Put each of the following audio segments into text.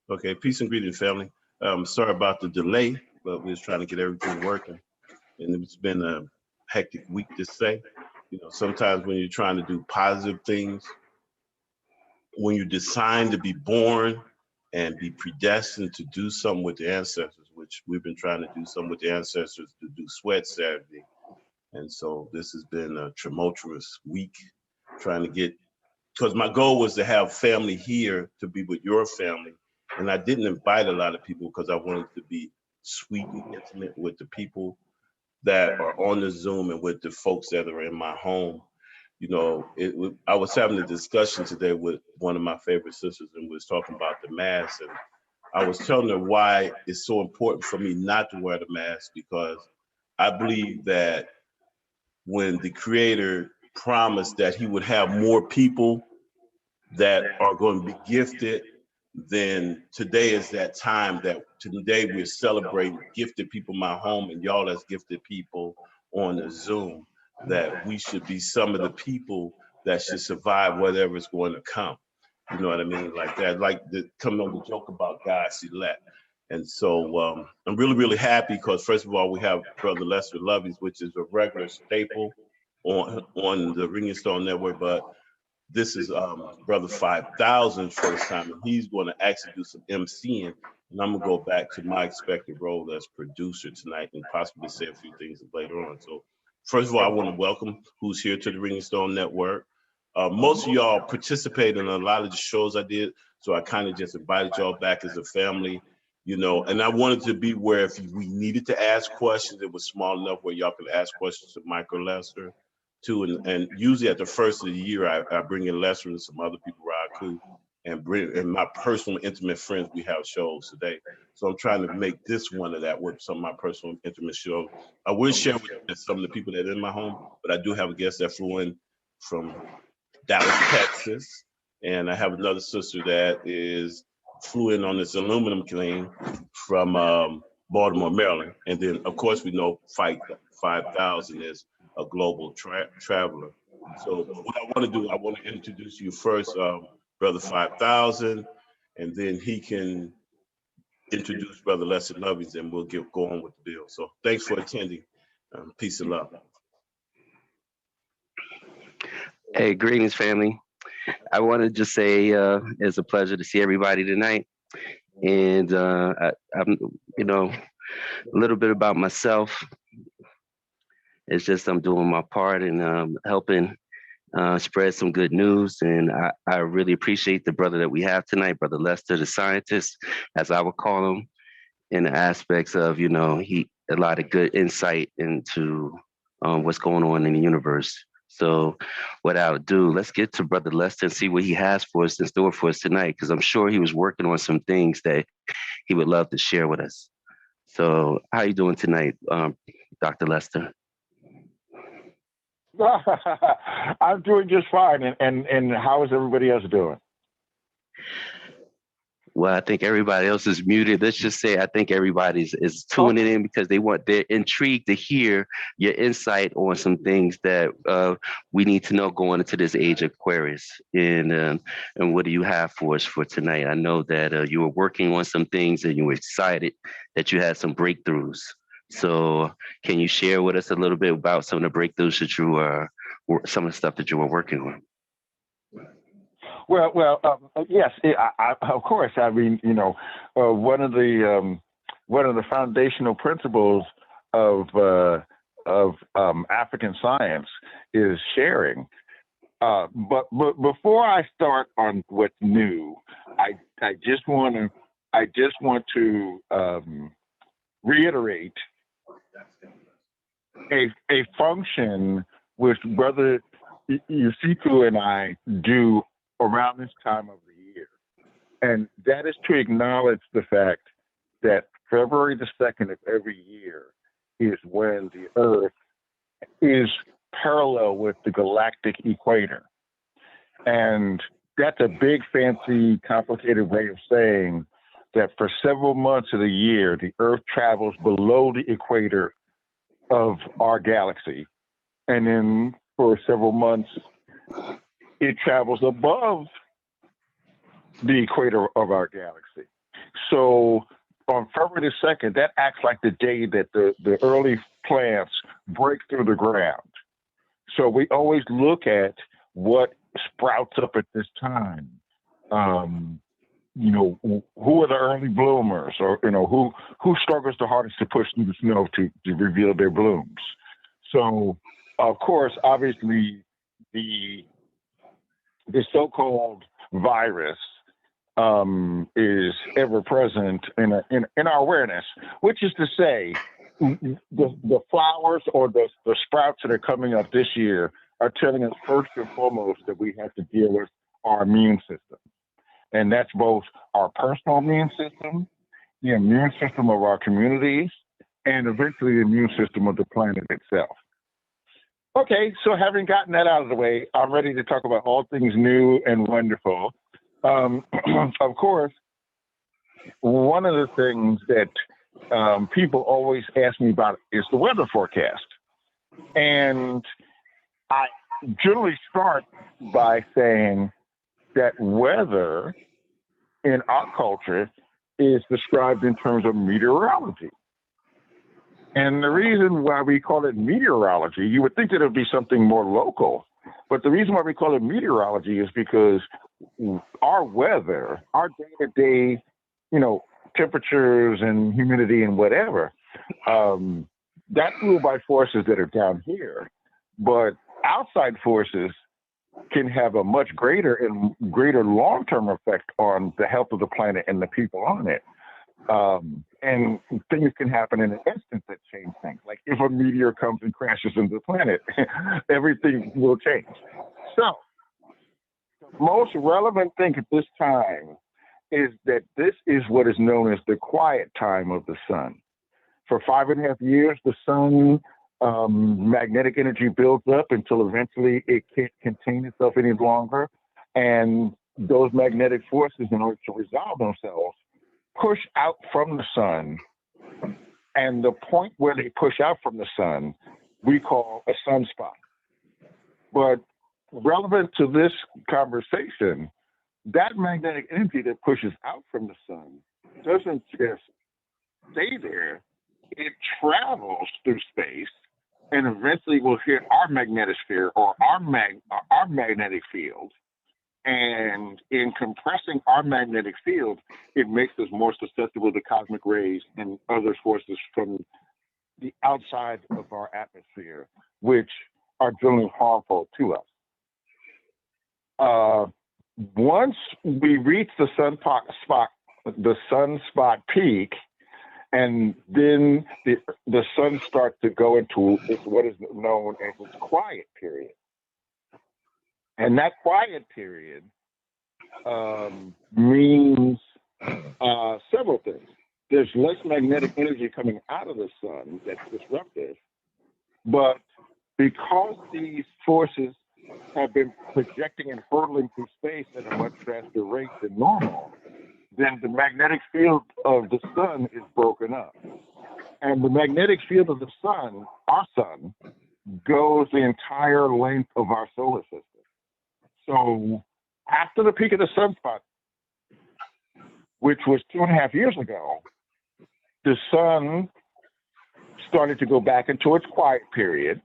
Okay, peace and greetings, family. Sorry about the delay, but we was trying to get everything working, and it's been a hectic week to say. You know, sometimes when you're trying to do positive things, when you're designed to be born and be predestined to do something with the ancestors, which we've been trying to do something with the ancestors to do Sweat Saturday, and so this has been a tumultuous week trying to get because my goal was to have family here to be with your family. And I didn't invite a lot of people because I wanted to be sweet and intimate with the people that are on the Zoom and with the folks that are in my home. You know, I was having a discussion today with one of my favorite sisters and we was talking about the mask. And I was telling her why it's so important for me not to wear the mask because I believe that when the creator promised that he would have more people that are going to be gifted, then today is that time that today we're celebrating gifted people in my home and y'all as gifted people on the Zoom, that we should be some of the people that should survive whatever is going to come. You know what I mean? Like that, like the coming on the joke about God's elect. And so I'm really, really happy because first of all, we have Brother Lester Lovings, which is a regular staple on the Ring and Stone Network, but this is Brother 5000 first time, and he's going to actually do some MCing. And I'm gonna go back to my expected role as producer tonight and possibly say a few things later on. So, first of all, I want to welcome who's here to the Ring and Stone Network. Most of y'all participated in a lot of the shows I did, so I kind of just invited y'all back as a family, you know. And I wanted to be where if we needed to ask questions, it was small enough where y'all could ask questions to Mike or Lester too. And usually at the first of the year, I bring in Lester and some other people, Raku, and my personal intimate friends. We have shows today, so I'm trying to make this one of that with some of my personal intimate shows. I will share with you some of the people that are in my home, but I do have a guest that flew in from Dallas, Texas, and I have another sister that is flew in on this aluminum plane from Baltimore, Maryland, and then of course we know Fight 5000 is a global traveler. So what I want to do, I want to introduce you first, Brother 5000, and then he can introduce Brother Lester Lovings, and we'll go on with the bill. So thanks for attending. Peace and love. Hey, greetings, family. I want to just say it's a pleasure to see everybody tonight. And I'm, a little bit about myself. It's just I'm doing my part and helping spread some good news. And I really appreciate the brother that we have tonight, Brother Lester, the scientist, as I would call him, in the aspects of, he a lot of good insight into what's going on in the universe. So without ado, let's get to Brother Lester and see what he has for us in store for us tonight, because I'm sure he was working on some things that he would love to share with us. So how you doing tonight, Dr. Lester? I'm doing just fine. And how is everybody else doing? Well, I think everybody else is muted. Let's just say I think everybody's is tuning in because they're intrigued to hear your insight on some things that we need to know going into this age of Aquarius. And what do you have for us for tonight? I know that you were working on some things and you were excited that you had some breakthroughs. So can you share with us a little bit about some of the breakthroughs that you some of the stuff that you were working on? Well, yes, of course. I mean, one of the foundational principles of African science is sharing. But before I start on what's new, I just want to reiterate a function which Brother Yusiku and I do around this time of the year. And that is to acknowledge the fact that February the 2nd of every year is when the Earth is parallel with the galactic equator. And that's a big, fancy, complicated way of saying that for several months of the year, the Earth travels below the equator of our galaxy. And then for several months, it travels above the equator of our galaxy. So on February the 2nd, that acts like the day that the early plants break through the ground. So we always look at what sprouts up at this time. You know, who are the early bloomers, or you know, who struggles the hardest to push through the snow to reveal their blooms. So, of course, obviously, the so-called virus is ever present in our awareness, which is to say, the flowers or the sprouts that are coming up this year are telling us first and foremost that we have to deal with our immune system. And that's both our personal immune system, the immune system of our communities, and eventually the immune system of the planet itself. Okay, so having gotten that out of the way, I'm ready to talk about all things new and wonderful. Of course, one of the things that people always ask me about is the weather forecast. And I generally start by saying that weather in our culture is described in terms of meteorology. And the reason why we call it meteorology, you would think that it would be something more local. But the reason why we call it meteorology is because our weather, our day-to-day, you know, temperatures and humidity and whatever, that's ruled by forces that are down here. But outside forces can have a much greater long-term effect on the health of the planet and the people on it. And things can happen in an instant that change things. Like if a meteor comes and crashes into the planet, everything will change. So the most relevant thing at this time is that this is what is known as the quiet time of the sun. For 5.5 years, the sun magnetic energy builds up until eventually it can't contain itself any longer. And those magnetic forces, in order to resolve themselves, push out from the sun. And the point where they push out from the sun, we call a sunspot. But relevant to this conversation, that magnetic energy that pushes out from the sun doesn't just stay there. It travels through space and eventually will hit our magnetosphere or our magnetic field. And in compressing our magnetic field, it makes us more susceptible to cosmic rays and other forces from the outside of our atmosphere, which are generally harmful to us. Once we reach the sunspot peak, and then the sun starts to go into what is known as its quiet period. And that quiet period means several things. There's less magnetic energy coming out of the sun that's disruptive, but because these forces have been projecting and hurtling through space at a much faster rate than normal, then the magnetic field of the sun is broken up. And the magnetic field of the sun, our sun, goes the entire length of our solar system. So after the peak of the sunspot, which was 2.5 years ago, the sun started to go back into its quiet period.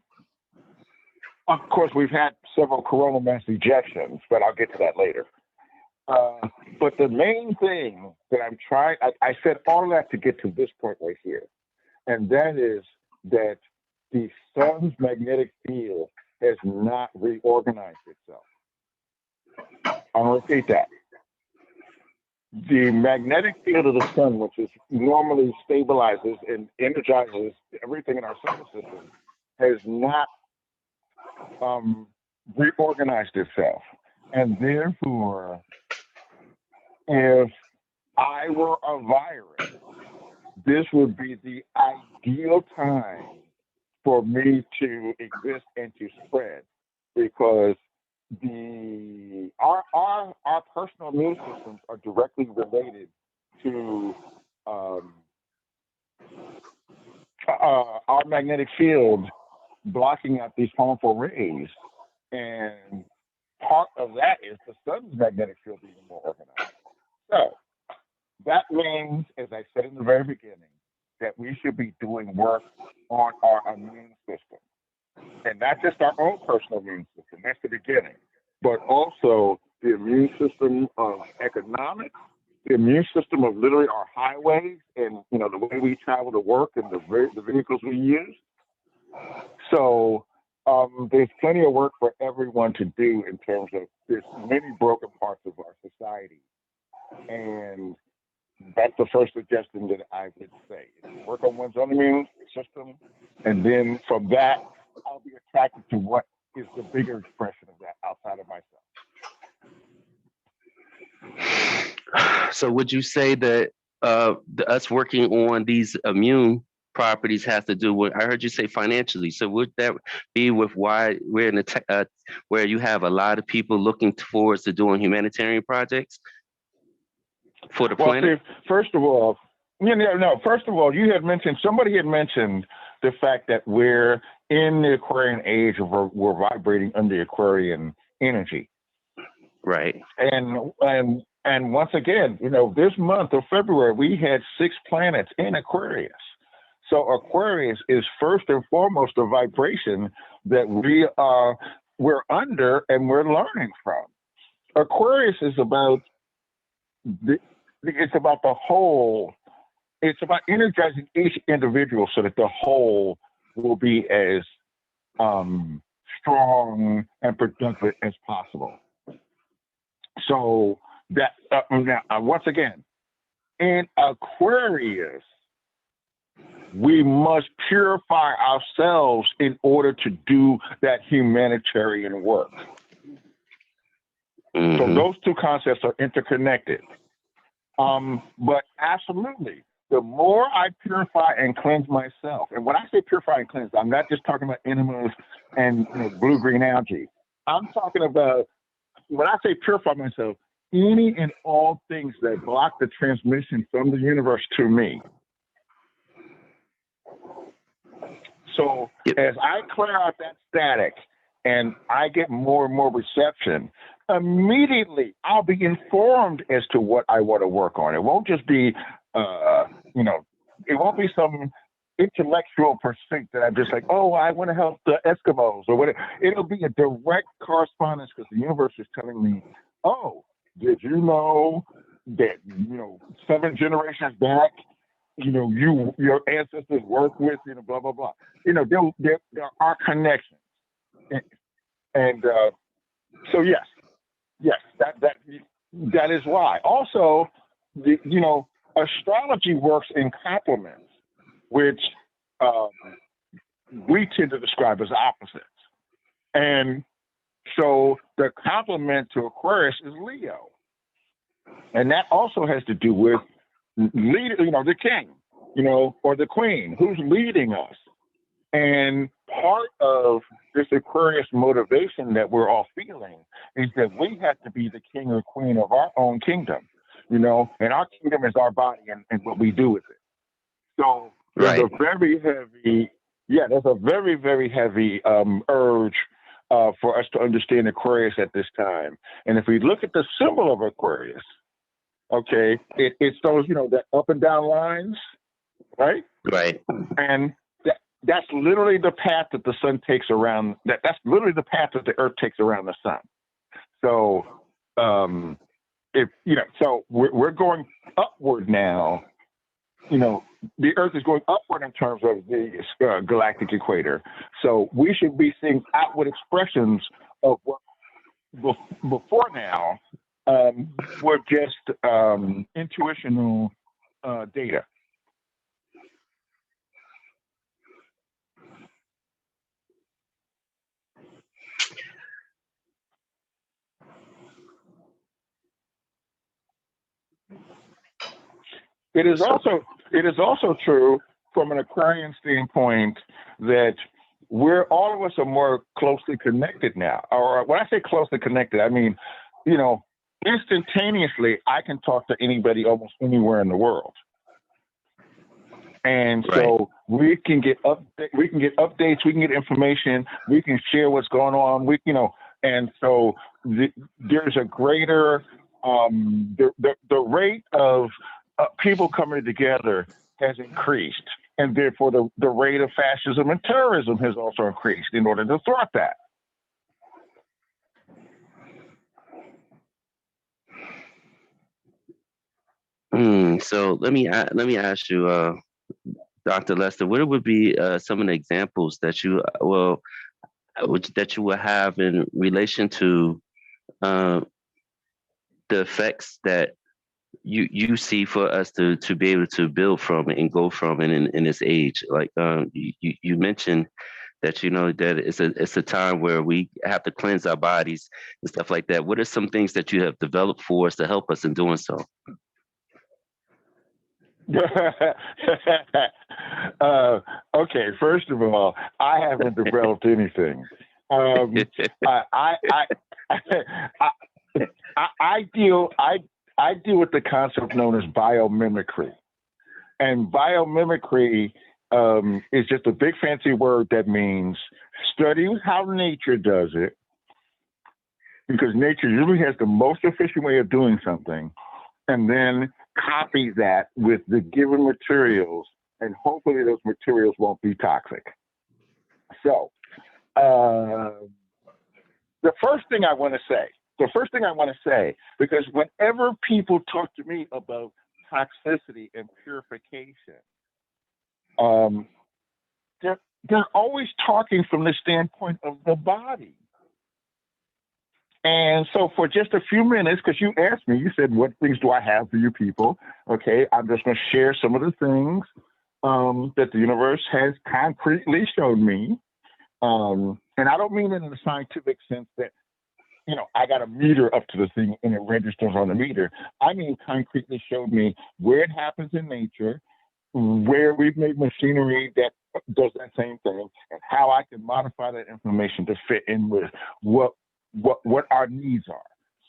Of course, we've had several coronal mass ejections, but I'll get to that later. But the main thing that I said all of that to get to this point right here, and that is that the sun's magnetic field has not reorganized itself. I'll repeat that. The magnetic field of the sun, which is normally stabilizes and energizes everything in our solar system, has not reorganized itself. And therefore, if I were a virus, this would be the ideal time for me to exist and to spread, because our personal immune systems are directly related to our magnetic field blocking out these harmful rays, and part of that is the sun's magnetic field being more organized. So that means, as I said in the very beginning, that we should be doing work on our immune system. And not just our own personal immune system, that's the beginning, but also the immune system of economics, the immune system of literally our highways and, you know, the way we travel to work and the vehicles we use. So there's plenty of work for everyone to do in terms of there's many broken parts of our society. And that's the first suggestion that I would say. Work on one's own immune system, and then from that, I'll be attracted to what is the bigger expression of that outside of myself. So would you say that us working on these immune properties has to do with, I heard you say financially. So would that be with why we're in a where you have a lot of people looking towards to doing humanitarian projects for the planet? See, first of all, first of all, somebody had mentioned the fact that we're in the Aquarian age, we're vibrating under Aquarian energy. Right. And once again, you know, this month of February, we had 6 planets in Aquarius. So Aquarius is first and foremost a vibration that we're under and we're learning from. Aquarius is about it's about the whole. It's about energizing each individual so that the whole will be as strong and productive as possible. So that now, once again, in Aquarius, we must purify ourselves in order to do that humanitarian work. Mm-hmm. So those two concepts are interconnected. But absolutely, the more I purify and cleanse myself, and when I say purify and cleanse, I'm not just talking about enemas and blue-green algae. I'm talking about, when I say purify myself, any and all things that block the transmission from the universe to me. So as I clear out that static and I get more and more reception, immediately I'll be informed as to what I want to work on. It won't just be, it won't be some intellectual pursuit that I'm just like, oh, I want to help the Eskimos or whatever. It'll be a direct correspondence because the universe is telling me, oh, did you know that, 7 generations back, your ancestors worked with, blah, blah, blah. There are connections. And so, yes, that is why. Also, astrology works in complements, which we tend to describe as opposites. And so the complement to Aquarius is Leo. And that also has to do with the king, or the queen, who's leading us. And part of this Aquarius motivation that we're all feeling is that we have to be the king or queen of our own kingdom, and our kingdom is our body and what we do with it. So there's a very heavy, there's a very, very heavy urge for us to understand Aquarius at this time. And if we look at the symbol of Aquarius, okay, it's those, that up and down lines, right? Right. And that's literally the path that the sun takes around. That's literally the path that the Earth takes around the sun. So, so we're going upward now. The Earth is going upward in terms of the galactic equator. So we should be seeing outward expressions of what before now were just intuitional data. It is also true from an Aquarian standpoint that all of us are more closely connected now. Or when I say closely connected, I mean, instantaneously I can talk to anybody almost anywhere in the world. And so we can get updates, we can get information, we can share what's going on. And so there's a greater the rate of people coming together has increased, and therefore the rate of fascism and terrorism has also increased in order to thwart that. So let me ask you, Dr. Lester, what would be some of the examples that you that you would have in relation to the effects that you see for us to be able to build from and go from in this age? Like you mentioned that that it's a time where we have to cleanse our bodies and stuff like that. What are some things that you have developed for us to help us in doing so? Okay, first of all, I haven't developed anything. I deal with the concept known as biomimicry, and biomimicry is just a big fancy word that means study how nature does it, because nature usually has the most efficient way of doing something, and then copy that with the given materials, and hopefully those materials won't be toxic. So, the first thing I want to say, because whenever people talk to me about toxicity and purification, they're always talking from the standpoint of the body. And so for just a few minutes, because you asked me, you said, what things do I have for you people? Okay, I'm just going to share some of the things that the universe has concretely shown me. And I don't mean it in the scientific sense that, I got a meter up to the thing and it registers on the meter. I mean, concretely showed me where it happens in nature, where we've made machinery that does that same thing, and how I can modify that information to fit in with what our needs are.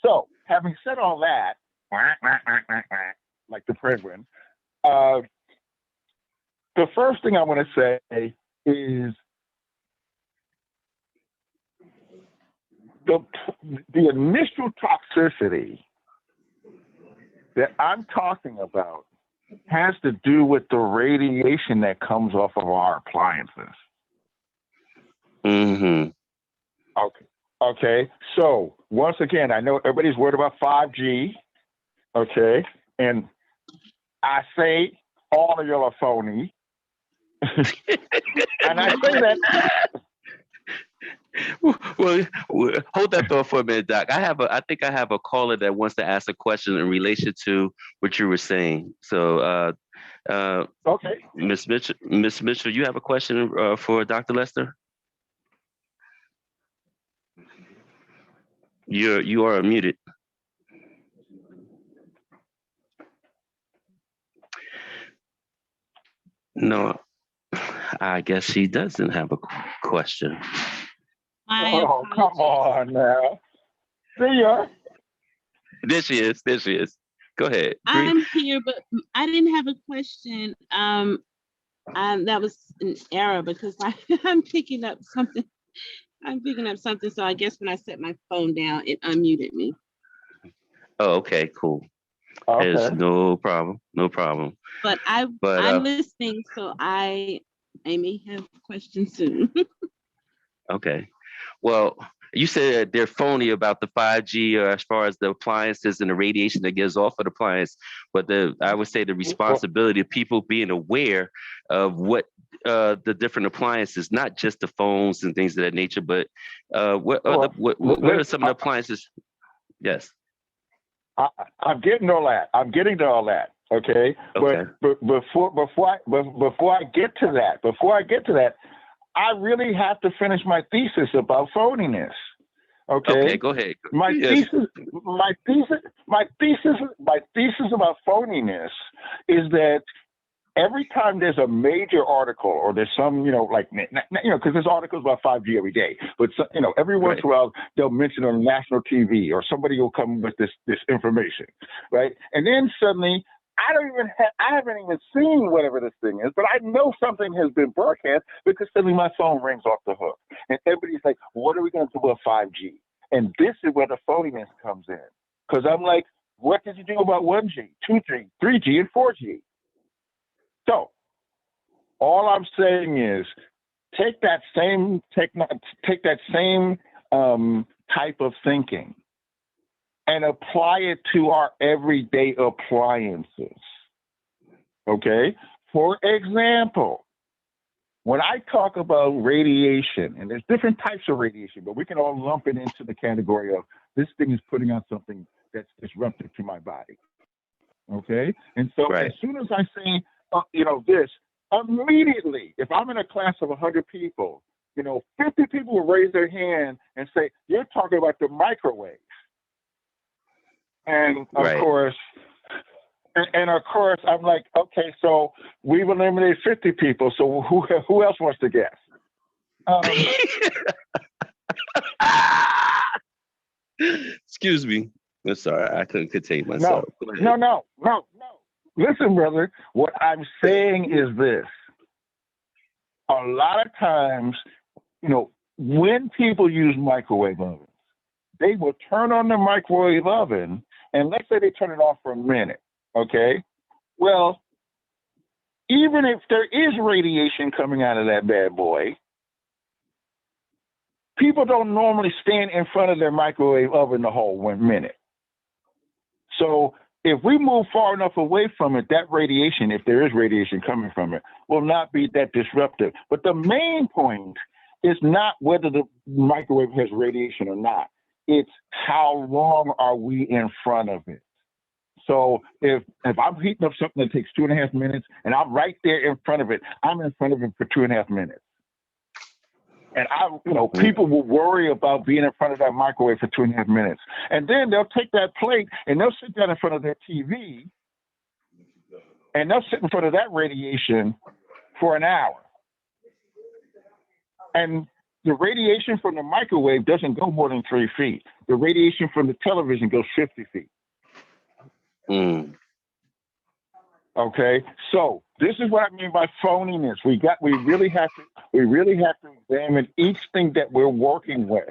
So, having said all that, like the penguin, the first thing I want to say is the initial toxicity that I'm talking about has to do with the radiation that comes off of our appliances. Mm-hmm. Okay. So once again, I know everybody's worried about 5G. Okay. And I say all of y'all are phony. And I say that. Well, hold that thought for a minute, Doc. I think I have a caller that wants to ask a question in relation to what you were saying. So, okay, Miss Mitchell, you have a question for Dr. Lester? You are muted. No, I guess she doesn't have a question. Oh, come on now. See ya. There she is. Go ahead. I'm here, but I didn't have a question. That was an error because I'm picking up something. So I guess when I set my phone down, it unmuted me. Oh, okay, cool. Okay. There's no problem. But I'm listening, so I may have questions soon. Okay. Well, you said they're phony about the 5G or as far as the appliances and the radiation that gives off of the appliance, but I would say the responsibility of people being aware of what the different appliances, not just the phones and things of that nature, but what are some of the appliances? Yes. I'm getting to all that. Okay. But before I get to that, I really have to finish my thesis about phoniness. Okay, go ahead. My thesis about phoniness is that every time there's a major article or there's some, because there's articles about 5G every day, but every once in a while they'll mention on national TV or somebody will come with this information, right? And then suddenly I haven't even seen whatever this thing is, but I know something has been broadcast because suddenly my phone rings off the hook. And everybody's like, what are we going to do about 5G? And this is where the phoniness comes in. Because I'm like, What did you do about 1G, 2G, 3G, and 4G? So all I'm saying is take that same type of thinking and apply it to our everyday appliances. Okay? For example, when I talk about radiation, and there's different types of radiation, but we can all lump it into the category of this thing is putting out something that's disruptive to my body. Okay? And so Right. as soon as I say, this, immediately, if I'm in a class of 100 people, 50 people will raise their hand and say, you're talking about the microwave. And of Right. course, I'm like, okay, so we've eliminated 50 people. So who else wants to guess? Excuse me. I'm sorry. I couldn't contain myself. No. Listen, brother, what I'm saying is this. A lot of times, when people use microwave ovens, they will turn on the microwave oven, and let's say they turn it off for a minute, okay? Well, even if there is radiation coming out of that bad boy, people don't normally stand in front of their microwave oven the whole 1 minute. So if we move far enough away from it, that radiation, if there is radiation coming from it, will not be that disruptive. But the main point is not whether the microwave has radiation or not. It's how long are we in front of it. So if I'm heating up something that takes 2.5 minutes and I'm right there in front of it, I'm in front of it for 2.5 minutes. And people will worry about being in front of that microwave for 2.5 minutes. And then they'll take that plate and they'll sit down in front of their TV and they'll sit in front of that radiation for an hour. And the radiation from the microwave doesn't go more than 3 feet. The radiation from the television goes 50 feet. Mm. Okay, so this is what I mean by phoniness. We really have to examine each thing that we're working with.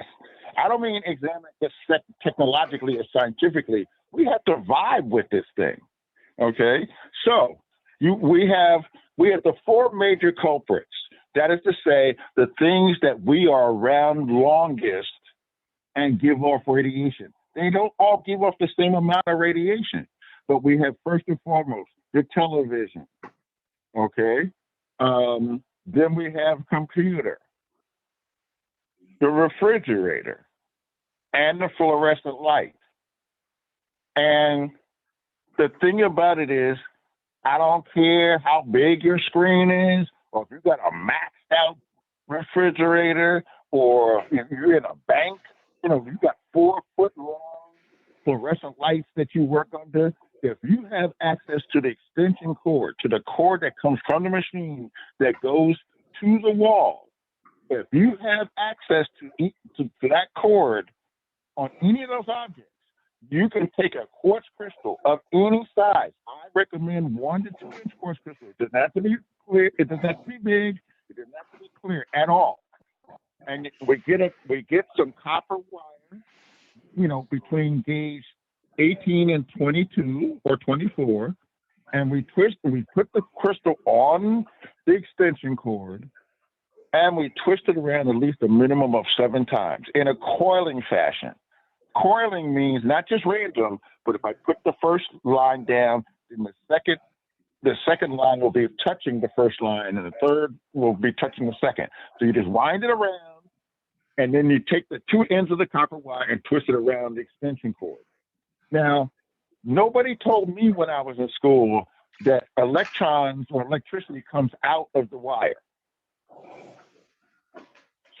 I don't mean examine it technologically or scientifically. We have to vibe with this thing. Okay, so we have the 4 major culprits. That is to say, the things that we are around longest and give off radiation. They don't all give off the same amount of radiation, but we have first and foremost the television, okay? Then we have computer, the refrigerator, and the fluorescent light. And the thing about it is, I don't care how big your screen is, or if you've got a maxed out refrigerator, or if you're in a bank, you've got 4-foot long fluorescent lights that you work under. If you have access to the extension cord, to the cord that comes from the machine that goes to the wall, if you have access to that cord on any of those objects, you can take a quartz crystal of any size. I recommend 1 to 2 inch quartz crystal. It doesn't have to be clear. It doesn't have to be big. It doesn't have to be clear at all. And we get some copper wire, between gauge 18 and 22 or 24, and we put the crystal on the extension cord, and we twist it around at least a minimum of 7 times in a coiling fashion. Coiling means not just random, but if I put the first line down, then the second line will be touching the first line, and the third will be touching the second. So you just wind it around, and then you take the 2 ends of the copper wire and twist it around the extension cord. Now, nobody told me when I was in school that electrons or electricity comes out of the wire.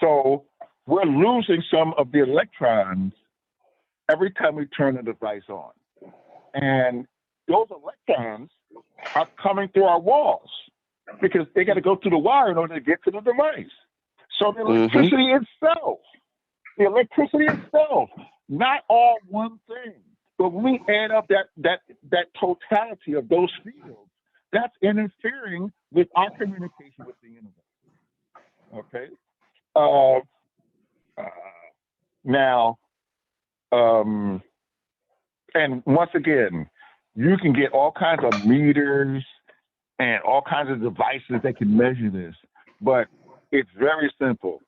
So we're losing some of the electrons every time we turn the device on. And those electrons are coming through our walls because they got to go through the wire in order to get to the device. So the electricity itself, not all one thing, but when we add up that totality of those fields, that's interfering with our communication with the universe. Okay. Now, and once again, you can get all kinds of meters and all kinds of devices that can measure this, but it's very simple.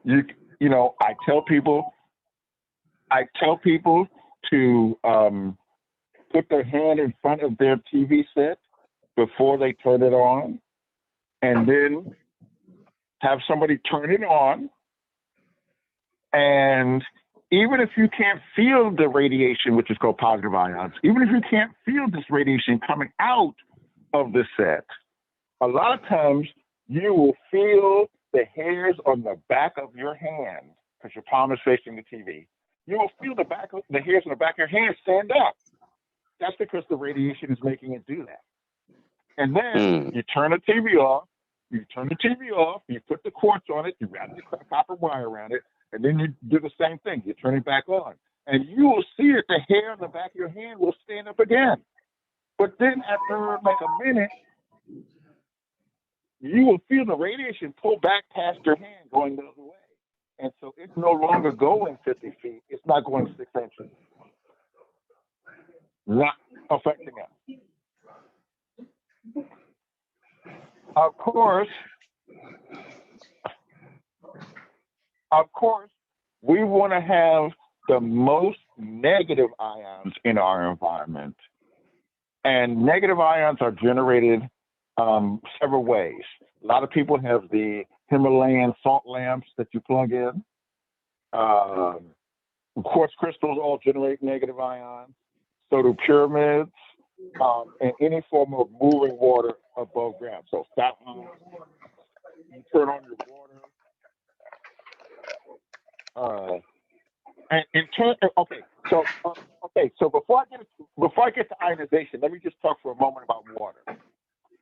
You know, I tell people to put their hand in front of their TV set before they turn it on, and then have somebody turn it on. And even if you can't feel the radiation, which is called positive ions, even if you can't feel this radiation coming out of the set, a lot of times you will feel the hairs on the back of your hand, because your palm is facing the TV. You will feel the hairs on the back of your hand stand up. That's because the radiation is making it do that. And then you turn the TV off. You put the quartz on it, you wrap the copper wire around it, and then you do the same thing. You turn it back on. And you will see that the hair on the back of your hand will stand up again. But then after like a minute, you will feel the radiation pull back past your hand going the other way. And so it's no longer going 50 feet. It's not going 6 inches. Not affecting us. Of course, we want to have the most negative ions in our environment. And negative ions are generated several ways. A lot of people have the Himalayan salt lamps that you plug in. Quartz crystals all generate negative ions. So do pyramids and any form of moving water above ground. So fountains, you turn on your water. And in turn, so before I get to ionization, let me just talk for a moment about water.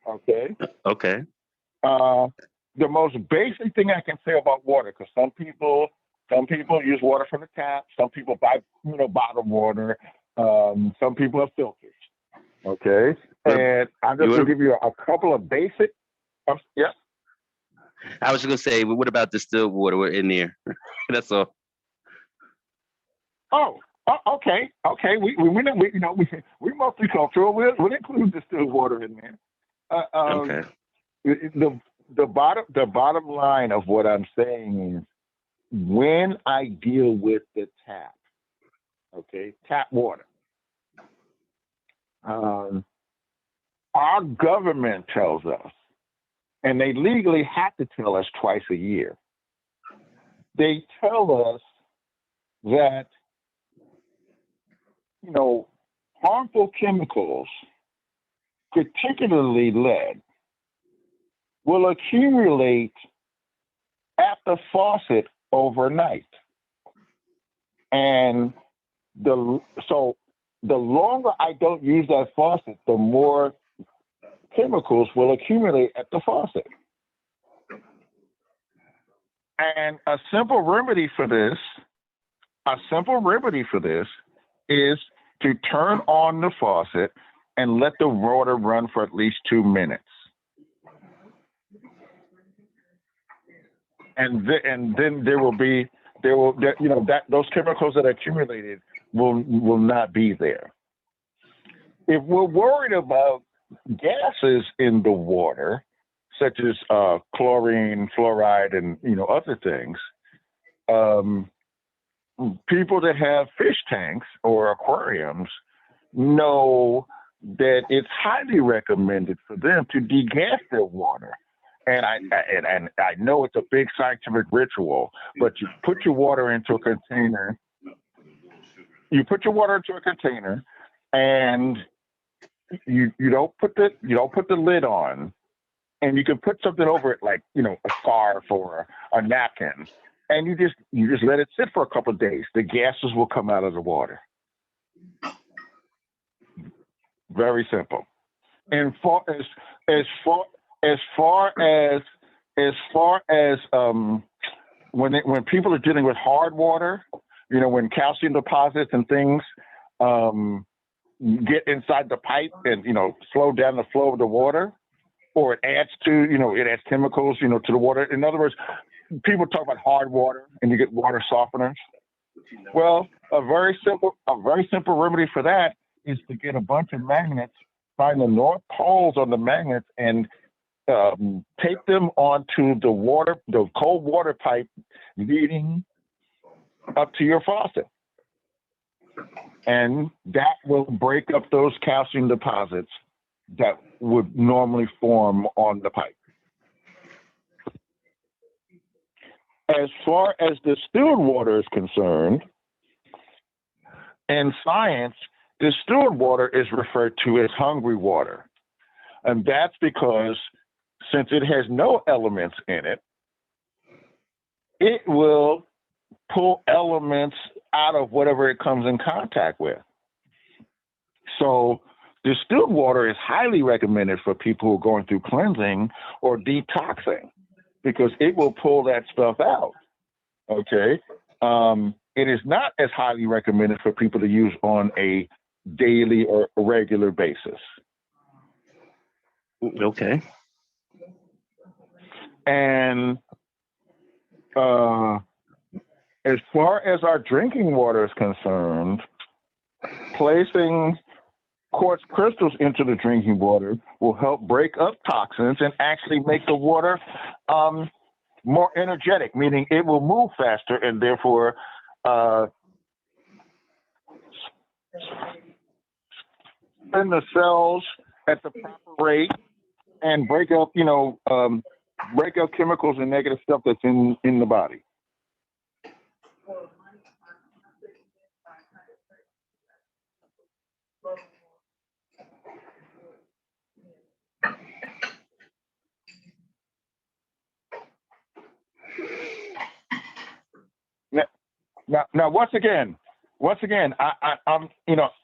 Okay. Okay. The most basic thing I can say about water, because some people use water from the tap, some people buy bottled water, some people have filters. Okay, and I'm just going to give you a couple of basic. Yes. I was just going to say, what about distilled water? We're in there. That's all. Oh, okay. We multicultural. We'll include distilled water in there. Okay. The bottom line of what I'm saying is, when I deal with the tap, tap water, our government tells us, and they legally have to tell us twice a year. They tell us that harmful chemicals, particularly lead, will accumulate at the faucet overnight. And the longer I don't use that faucet, the more chemicals will accumulate at the faucet. And a simple remedy for this is to turn on the faucet and let the water run for at least 2 minutes. And then those chemicals that are accumulated will not be there. If we're worried about gases in the water, such as chlorine, fluoride, and other things, people that have fish tanks or aquariums know that it's highly recommended for them to degas their water. And I know it's a big scientific ritual, but you put your water into a container. And you don't put the lid on, and you can put something over it, like a scarf or a napkin, and you just let it sit for a couple of days. The gases will come out of the water. Very simple. And as far as when people are dealing with hard water, when calcium deposits and things get inside the pipe and slow down the flow of the water, or it adds chemicals to the water. In other words, people talk about hard water and you get water softeners. Well, a very simple remedy for that is to get a bunch of magnets, find the north poles on the magnets, and tape them onto the cold water pipe leading up to your faucet, and that will break up those calcium deposits that would normally form on the pipe. As far as distilled water is concerned, in science, distilled water is referred to as hungry water. And that's because since it has no elements in it, it will pull elements out of whatever it comes in contact with. So distilled water is highly recommended for people who are going through cleansing or detoxing because it will pull that stuff out. Okay. It is not as highly recommended for people to use on a daily or regular basis. Okay. And as far as our drinking water is concerned, placing quartz crystals into the drinking water will help break up toxins and actually make the water more energetic, meaning it will move faster and therefore spin the cells at the proper rate and break up, break up chemicals and negative stuff that's in the body. Now, once again, I'm,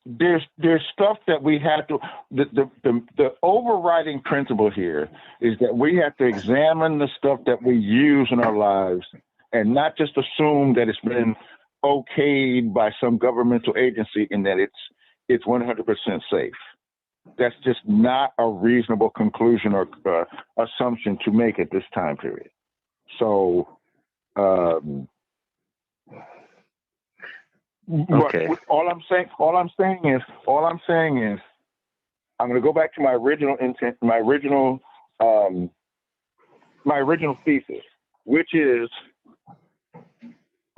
there's stuff that we have to. The overriding principle here is that we have to examine the stuff that we use in our lives, and not just assume that it's been okayed by some governmental agency and that it's 100% safe. That's just not a reasonable conclusion or assumption to make at this time period. So. Okay. All I'm saying is, I'm going to go back to my original intent, my original thesis, which is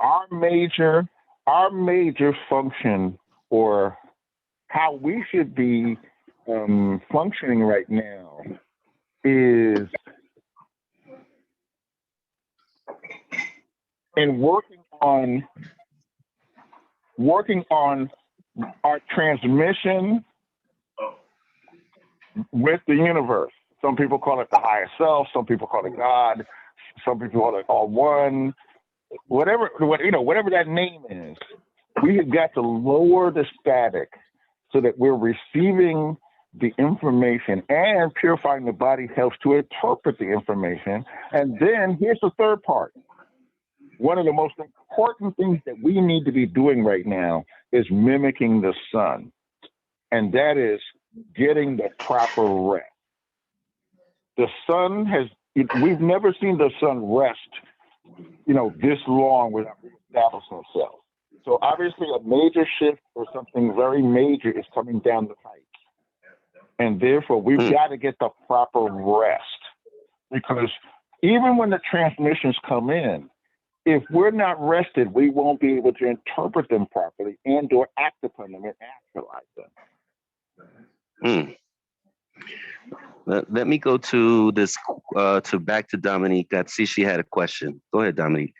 our major function, or how we should be functioning right now, is in working on our transmission with the universe. Some people call it the higher self. Some people call it God. Some people call it all one. Whatever that name is, we have got to lower the static so that we're receiving the information, and purifying the body helps to interpret the information. And then here's the third part. One of the most important things that we need to be doing right now is mimicking the sun. And that is getting the proper rest. The sun we've never seen the sun rest, this long without establishing itself. So obviously a major shift or something very major is coming down the pike. And therefore we've got to get the proper rest, because even when the transmissions come in, if we're not rested, we won't be able to interpret them properly and or act upon them and actualize them. Let me go to this, back to Dominique. I see she had a question. Go ahead, Dominique.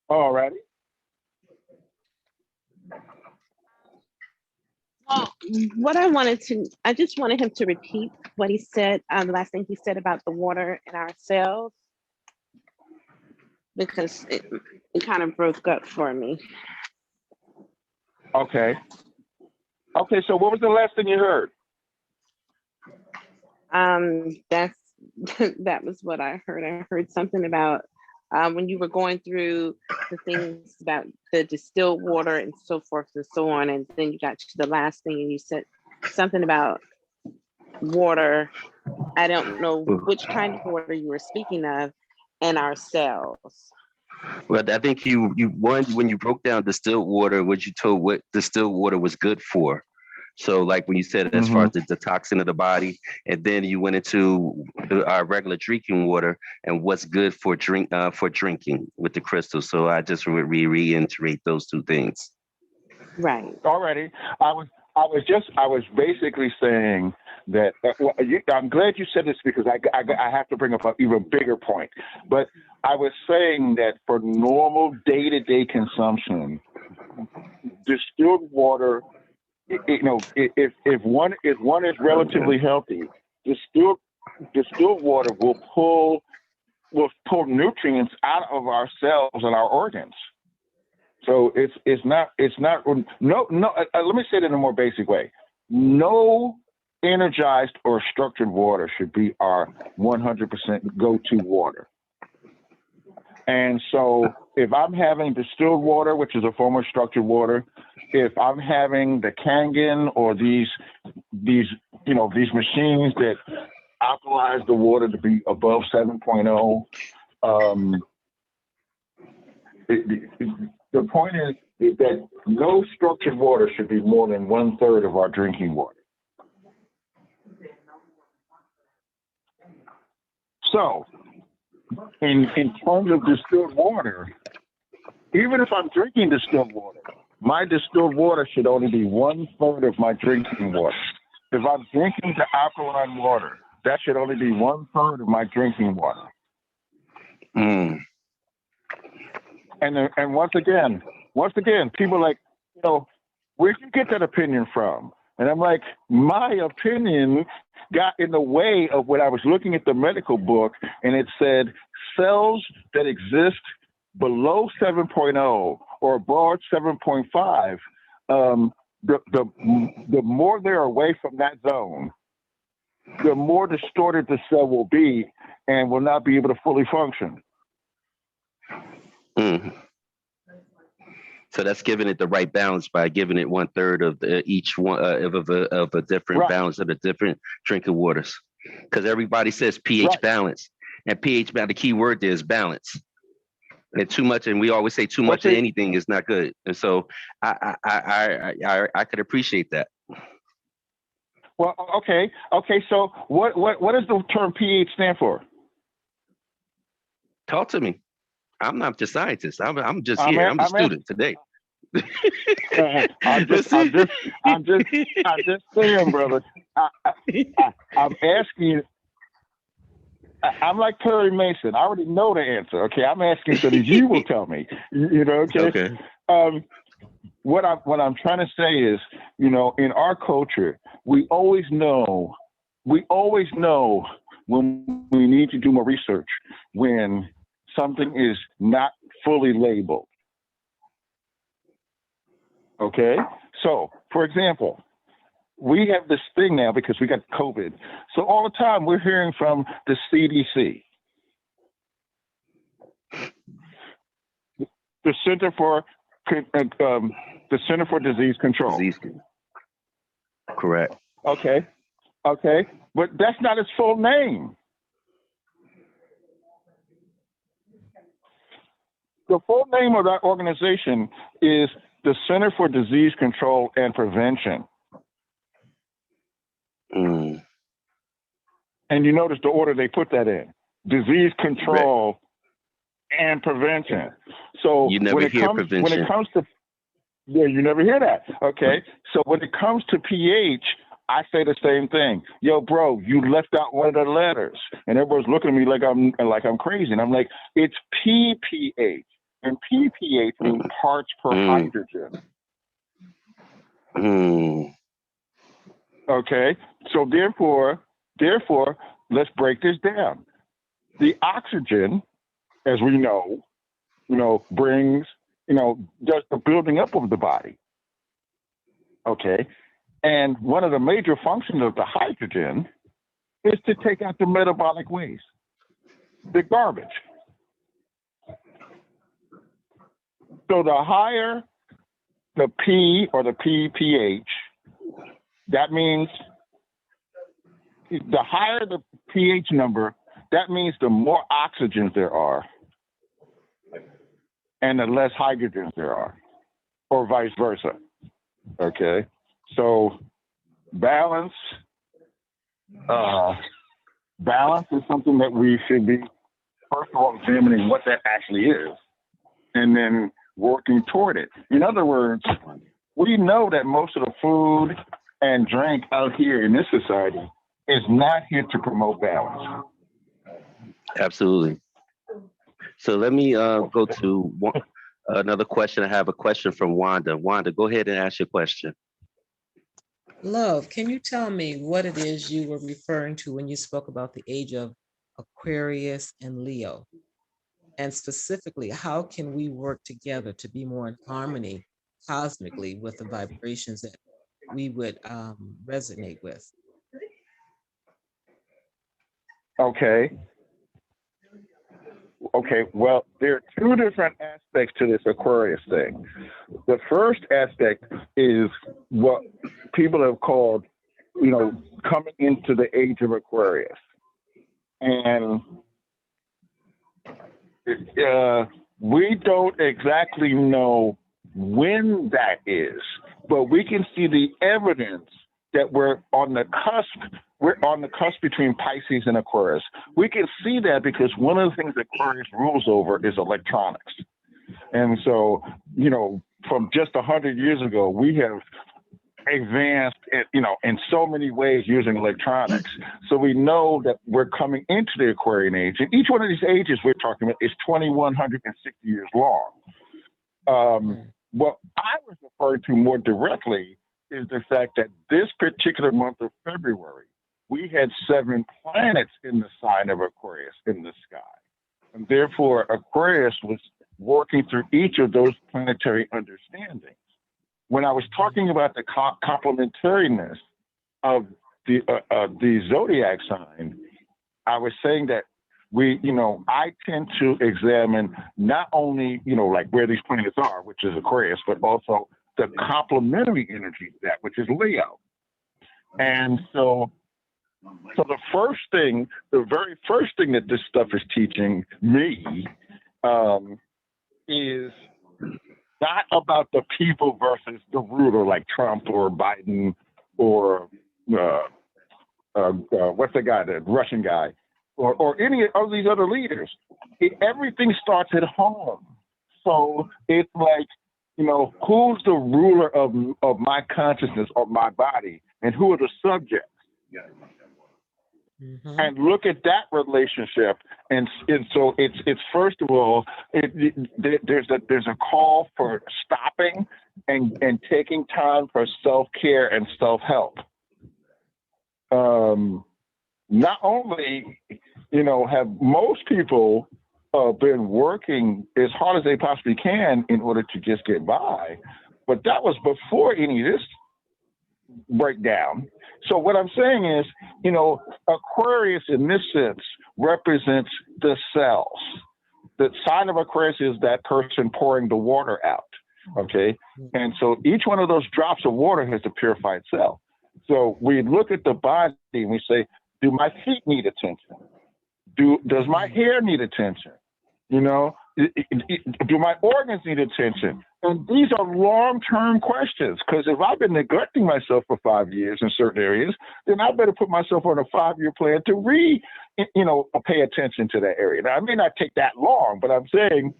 All righty. Well, I just wanted him to repeat what he said, the last thing he said about the water in our cells, because it kind of broke up for me. Okay, so what was the last thing you heard? That was what I heard. I heard something about when you were going through the things about the distilled water and so forth and so on, and then you got to the last thing and you said something about water. I don't know which kind of water you were speaking of, in our cells. Well, I think when you broke down distilled water, what you told what distilled water was good for. So, like when you said, as far Hmm. as the toxin of the body, and then you went into regular drinking water and what's good for drinking with the crystals. So I just reiterate those two things. Right. Already, I was basically saying that. I'm glad you said this because I have to bring up an even bigger point. But I was saying that for normal day-to-day consumption, distilled water, if one is relatively healthy, distilled water will pull nutrients out of our cells and our organs. So it's not no. Let me say it in a more basic way. No energized or structured water should be our 100% go-to water. And so if I'm having distilled water, which is a form of structured water, if I'm having the Kangen or these machines that alkalize the water to be above 7.0, the point is that no structured water should be more than 1/3 of our drinking water. So, in terms of distilled water, even if I'm drinking distilled water, my distilled water should only be 1/3 of my drinking water. If I'm drinking the alkaline water, that should only be 1/3 of my drinking water. Mm. And once again, people are like, where'd you get that opinion from? And I'm like, my opinion got in the way of when I was looking at the medical book, and it said cells that exist below 7.0 or above 7.5, the more they're away from that zone, the more distorted the cell will be and will not be able to fully function. Mm. So that's giving it the right balance by giving it 1/3 of each one of a different Right. balance of the different drinking waters. Because everybody says pH Right. balance, and pH balance, the key word there is balance. And too much, and we always say too much of Okay. anything is not good. And so I could appreciate that. Well, okay. So what does the term pH stand for? Talk to me. I'm not the scientist. I'm just I'm here. a- I'm the I'm a- student today. I'm just saying, brother. I'm asking you. I'm like Perry Mason. I already know the answer. Okay, I'm asking so that you will tell me. Okay. Okay. What I'm trying to say is, in our culture, we always know when we need to do more research when something is not fully labeled. Okay, so for example, we have this thing now because we got COVID. So all the time we're hearing from the CDC, the Center for Disease Control. Correct. Okay, but that's not its full name. The full name of that organization is the Center for Disease Control and Prevention. Mm. And you notice the order they put that in: disease control and prevention. So you never hear prevention. When it comes to you never hear that. Okay, so when it comes to pH, I say the same thing. Yo, bro, you left out one of the letters, and everyone's looking at me like I'm crazy. And I'm like, it's ppH, and ppH means parts per hydrogen. Mm. Okay, so therefore, let's break this down. The oxygen, as we know, brings, does the building up of the body. Okay, and one of the major functions of the hydrogen is to take out the metabolic waste, the garbage. So the higher the P or the ppH, that means the higher the pH number, that means the more oxygens there are. and the less hydrogens there are, or vice versa. Okay, so balance balance is something that we should be first of all examining what that actually is, and then working toward it. In other words, we know that most of the food and drink out here in this society is not here to promote balance. Absolutely. So let me go to another question. I have a question from Wanda. Wanda, go ahead and ask your question. Love, can you tell me what it is you were referring to when you spoke about the age of Aquarius and Leo? And specifically, how can we work together to be more in harmony cosmically with the vibrations that we would resonate with? Okay. Okay, well, there are two different aspects to this Aquarius thing. The first aspect is what people have called, coming into the age of Aquarius. And we don't exactly know when that is, but we can see the evidence that we're on the cusp. We're on the cusp between Pisces and Aquarius. We can see that because one of the things that Aquarius rules over is electronics. And so, from just 100 years ago, we have advanced, in so many ways using electronics. So we know that we're coming into the Aquarian age. And each one of these ages we're talking about is 2,160 years long. What I was referring to more directly is the fact that this particular month of February, we had 7 planets in the sign of Aquarius in the sky. And therefore, Aquarius was working through each of those planetary understandings. When I was talking about the complementariness of the zodiac sign, I was saying that I tend to examine not only, like where these planets are, which is Aquarius, but also the complementary energy to that, which is Leo. And so the very first thing that this stuff is teaching me is not about the people versus the ruler like Trump or Biden or what's the guy, the Russian guy, or any of these other leaders. Everything starts at home. So it's like, who's the ruler of my consciousness, of my body, and who are the subjects? Mm-hmm. And look at that relationship, and so it's first of all, there's a call for stopping and taking time for self-care and self-help. Not only, have most people been working as hard as they possibly can in order to just get by, but that was before any of this breakdown. So what I'm saying is, Aquarius in this sense represents the cells. The sign of Aquarius is that person pouring the water out. Okay. And so each one of those drops of water has to purify itself. So we look at the body and we say, do my feet need attention? Does my hair need attention? Do my organs need attention? And these are long-term questions, because if I've been neglecting myself for 5 years in certain areas, then I better put myself on a 5-year plan to pay attention to that area. Now, it may not take that long, but I'm saying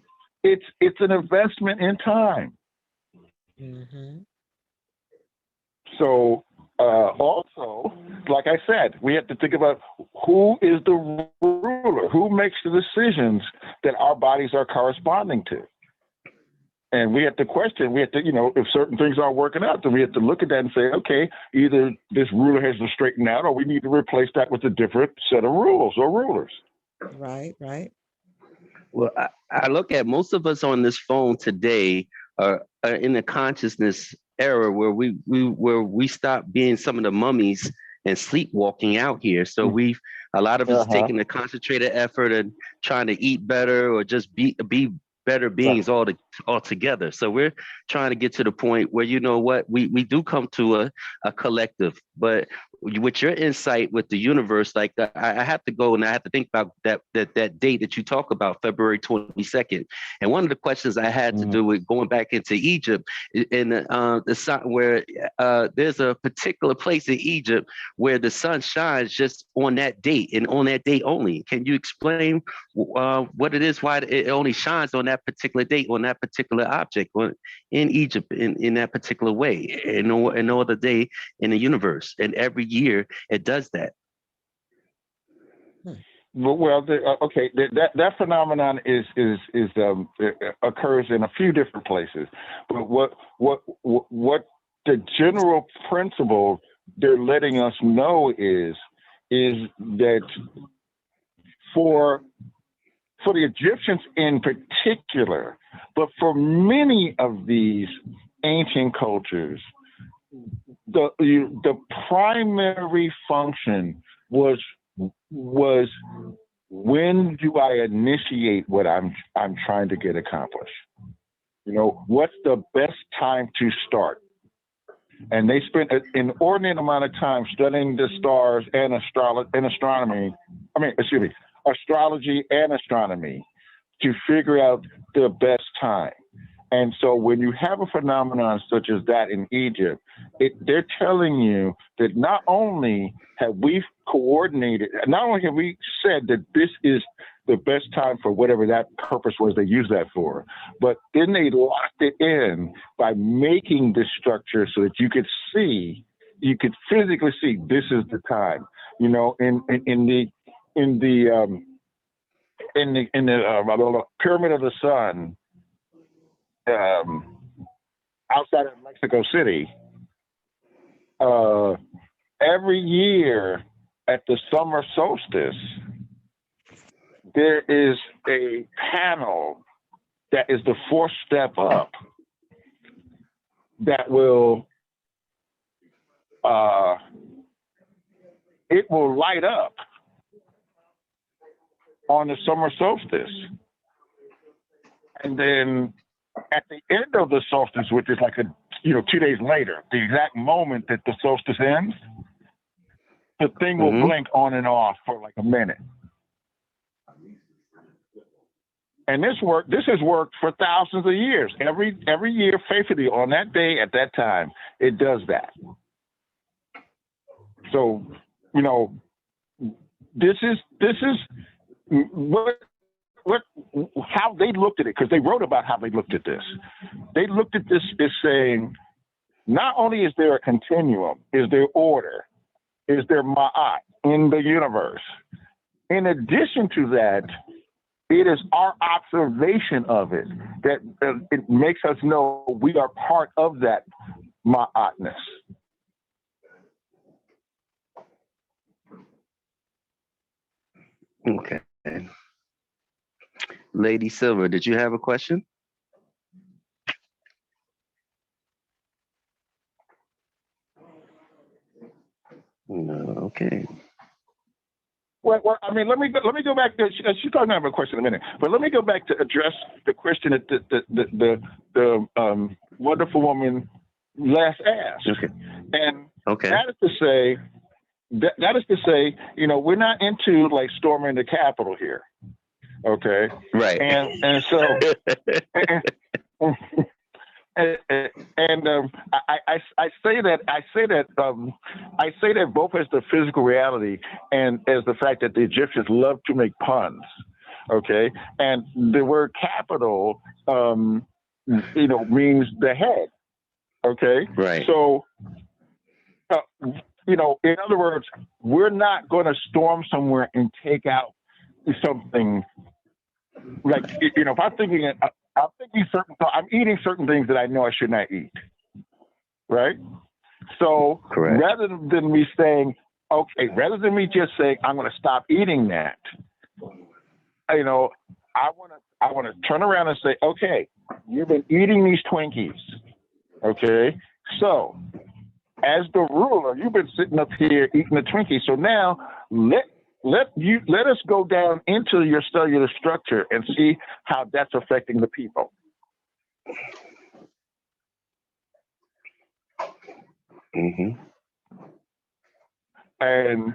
it's an investment in time. Mm-hmm. So also, like I said, we have to think about who is the ruler, who makes the decisions that our bodies are corresponding to. And we have to question, if certain things aren't working out, then we have to look at that and say, okay, either this ruler has to straighten out, or we need to replace that with a different set of rules or rulers. Right. Well, I look at most of us on this phone today are in the consciousness era where we stop being some of the mummies and sleepwalking out here. So a lot of us taking a concentrated effort and trying to eat better or just be better beings all together. So we're trying to get to the point where, we do come to a collective, but with your insight with the universe, like I have to go and I have to think about that date that you talk about, February 22nd. And one of the questions I had to do with going back into Egypt, in the sun, where there's a particular place in Egypt where the sun shines just on that date and on that date only. Can you explain what it is, why it only shines on that particular date, on that particular object in Egypt in that particular way, and no other day in the universe? And every year it does that. Well, that phenomenon occurs in a few different places. But what the general principle they're letting us know is that for the Egyptians in particular, but for many of these ancient cultures, the primary function was when do I initiate what I'm trying to get accomplished? What's the best time to start? And they spent an inordinate amount of time studying the stars and astrology and astronomy to figure out the best time. And so when you have a phenomenon such as that in Egypt, they're telling you that not only have we coordinated, not only have we said that this is the best time for whatever that purpose was they used that for, but then they locked it in by making this structure so that you could physically see this is the time. In the Pyramid of the Sun, outside of Mexico City, every year at the summer solstice, there is a panel that is the fourth step up that will it will light up on the summer solstice. And then at the end of the solstice, which is like 2 days later, the exact moment that the solstice ends, the thing will blink on and off for like a minute. And this has worked for thousands of years. Every year, faithfully, on that day, at that time, it does that. So, this is how they looked at it, because they wrote about how they looked at this. They looked at this as saying, not only is there a continuum, is there order, is there ma'at in the universe. In addition to that, it is our observation of it that it makes us know we are part of that ma'atness. Okay. Lady Silver, did you have a question? No, okay. Well, I mean, let me go back to, she's talking about a question in a minute, but let me go back to address the question that the wonderful woman last asked. Okay. And that is to say, we're not into like storming the Capitol here. Okay. Right. And so, I say that both as the physical reality and as the fact that the Egyptians love to make puns. Okay. And the word capital, means the head. Okay. Right. So, in other words, we're not going to storm somewhere and take out something like, if I'm thinking I'm eating certain things that I know I should not eat. Right. So rather than me just saying, I'm going to stop eating that, I want to turn around and say, okay, you've been eating these Twinkies. Okay. So as the ruler, you've been sitting up here eating the Twinkies. So now let us go down into your cellular structure and see how that's affecting the people. Mm-hmm. And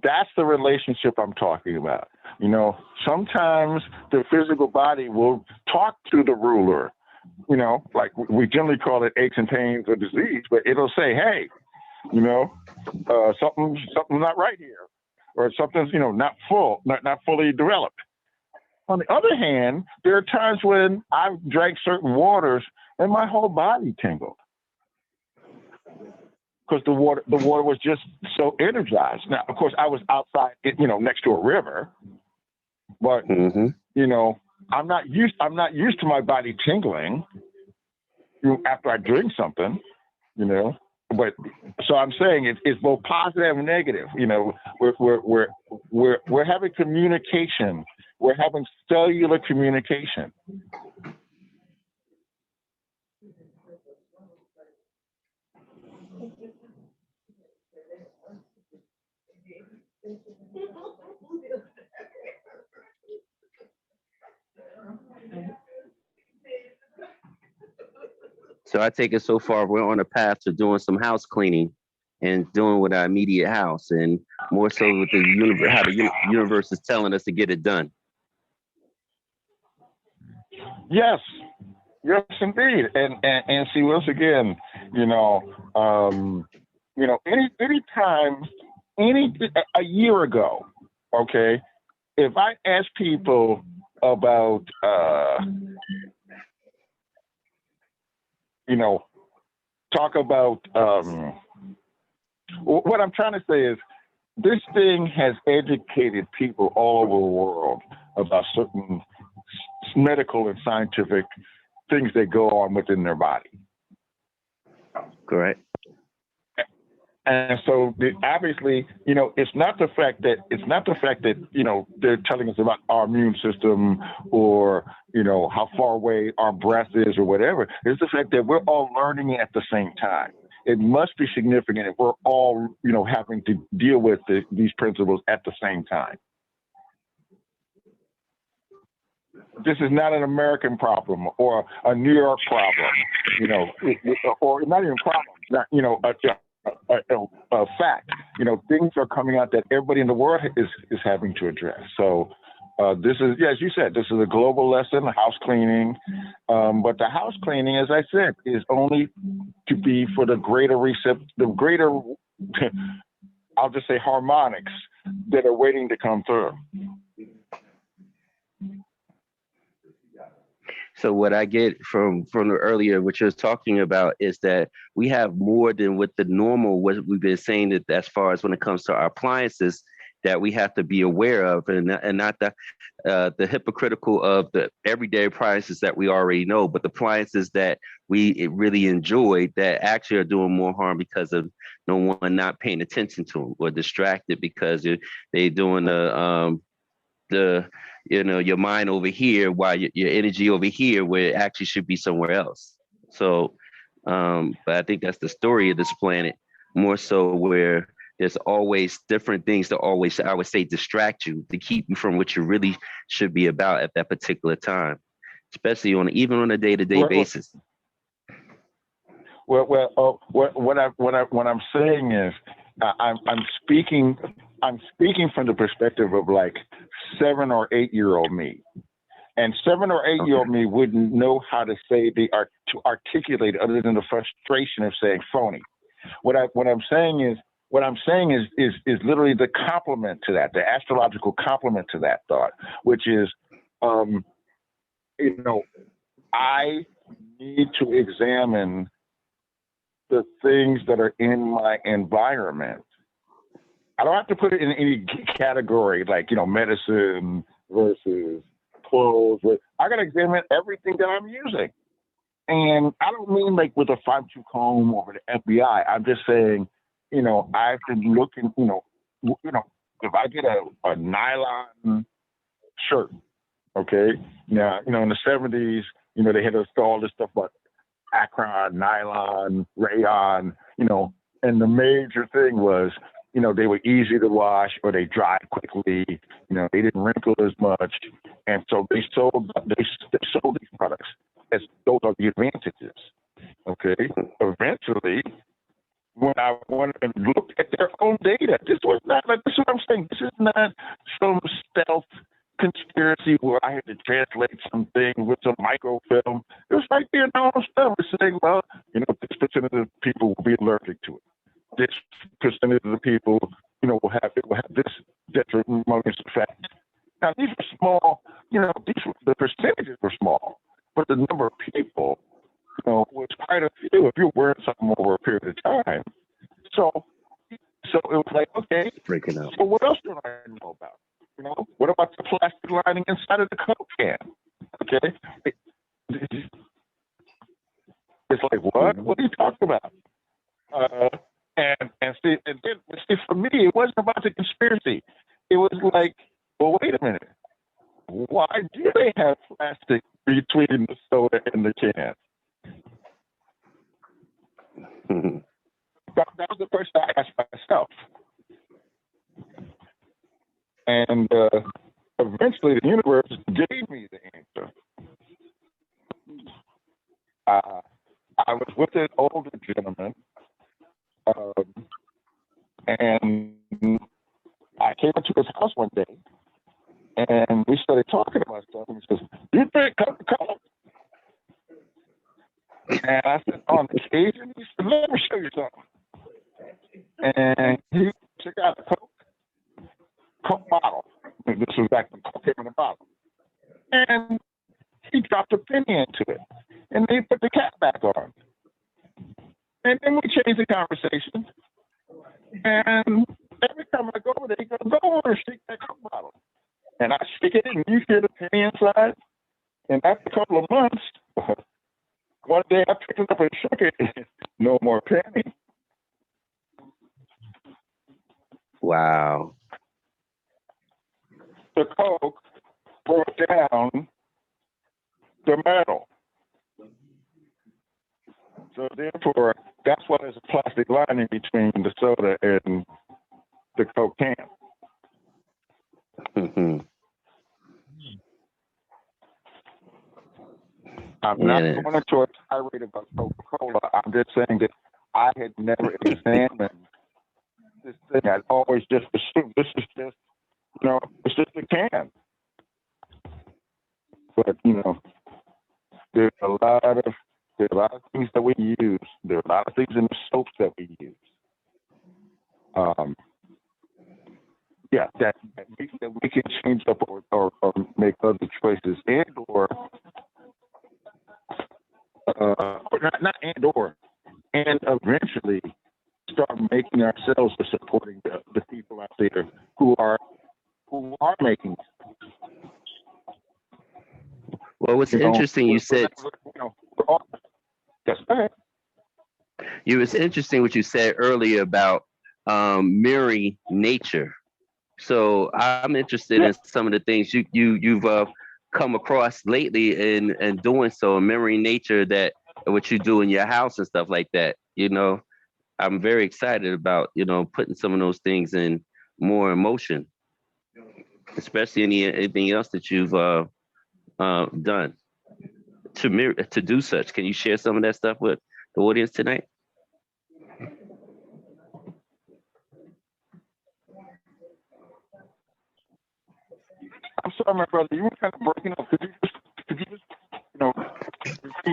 that's the relationship I'm talking about. You know, sometimes the physical body will talk to the ruler, you know, like we generally call it aches and pains or disease, but it'll say, hey, you know, something's not right here, or something's, you know, not fully developed. On the other hand, there are times when I've drank certain waters and my whole body tingled because the water was just so energized. Now, of course, I was outside, you know, next to a river, but you know, I'm not used to my body tingling after I drink something, you know. But so I'm saying it's both positive and negative. You know, we're having communication. We're having cellular communication. So I take it so far, we're on a path to doing some house cleaning and doing with our immediate house, and more so with the universe, how the universe is telling us to get it done. Yes, indeed. And see, once again, you know, any time, a year ago, okay, if I ask people about, you know, talk about, what I'm trying to say is this thing has educated people all over the world about certain medical and scientific things that go on within their body. Correct. And so obviously, you know, it's not the fact that, you know, they're telling us about our immune system or, you know, how far away our breath is or whatever. It's the fact that we're all learning it at the same time. It must be significant if we're all, you know, having to deal with these principles at the same time. This is not an American problem or a New York problem, you know, or not even problem, not, you know, a fact. You know, things are coming out that everybody in the world is having to address. So this is, yeah, as you said, this is a global lesson, house cleaning. But the house cleaning, as I said, is only to be for the greater I'll just say harmonics that are waiting to come through. So what I get from the earlier, what you're talking about, is that we have more than what the normal, what we've been saying, that as far as when it comes to our appliances, that we have to be aware of, and not the hypocritical of the everyday appliances that we already know, but the appliances that we really enjoy that actually are doing more harm because of no one not paying attention to them, or distracted because they're doing the you know, your mind over here while your energy over here, where it actually should be somewhere else. So but I think that's the story of this planet, more so, where there's always different things that always, I would say, distract you to keep you from what you really should be about at that particular time, especially even on a day-to-day basis. What I'm saying is, I'm speaking from the perspective of like 7 or 8 year old me, and 7 or 8 year old me wouldn't know how to say to articulate other than the frustration of saying phony. What I'm saying is literally the complement to that, the astrological complement to that thought, which is, you know, I need to examine the things that are in my environment. I don't have to put it in any category, like, you know, medicine versus clothes. I got to examine everything that I'm using. And I don't mean like with a 5-2 comb over the FBI. I'm just saying, you know, I've been looking, you know, if I get a nylon shirt, okay, now, you know, in the 70s, you know, they had all this stuff about Akron, nylon, rayon, you know, and the major thing was, you know, they were easy to wash, or they dried quickly, you know, they didn't wrinkle as much. And so they sold these products as those are the advantages. Okay. Eventually, when I went and looked at their own data. This was not like, this is what I'm saying. This is not some stealth conspiracy where I had to translate something with some microfilm. It was right there in our own stuff. It's saying, well, this percent of the people will be allergic to it. This percentage of the people, will have this detrimental effect. Now these were small, the percentages were small, but the number of people, was quite a few if you're wearing something over a period of time. So it was like, okay, Breaking up. so what else do I know about? What about the plastic lining inside of the Coke can? Okay. It's like, what? What are you talking about? And see, for me, it wasn't about the conspiracy. It was like, well, wait a minute. Why do they have plastic between the soda and the can? That was the question I asked myself. And eventually the universe gave me the answer. I was with an older gentleman, and I came into his house one day, and we started talking about stuff, and he says, "You drink Coca-Cola?" And I said, "On occasion." He said, "Let me show you something." And he took out a Coke bottle. And this was back when Coke came in a bottle. And he dropped a penny into it. And they put the cap back on. And then we changed the conversation. And every time I go over there, he goes, "Go over and shake that Coke bottle." And I shake it, and you hear the penny inside. And after a couple of months, one day I picked it up and shook it. No more penny. Wow. The Coke broke down the metal. So therefore, that's why there's a plastic lining between the soda and the Coke can. Mm-hmm. I'm not going into a tirade about Coca-Cola. I'm just saying that I had never examined this thing. I'd always just assumed this is just, it's just a can. But, there's a lot of things that we use. There are a lot of things in the soaps that we use. That we can change up or make other choices and eventually start making ourselves the supporting the people out there who are making. Well, what's interesting, you said. Yes, go ahead. It was interesting what you said earlier about mirroring nature. So I'm interested in some of the things you've come across lately in doing so, mirroring nature, that what you do in your house and stuff like that. I'm very excited about putting some of those things in more emotion, especially anything else that you've done to do such. Can you share some of that stuff with the audience tonight? I'm sorry, my brother. You were kind of breaking up. Could you just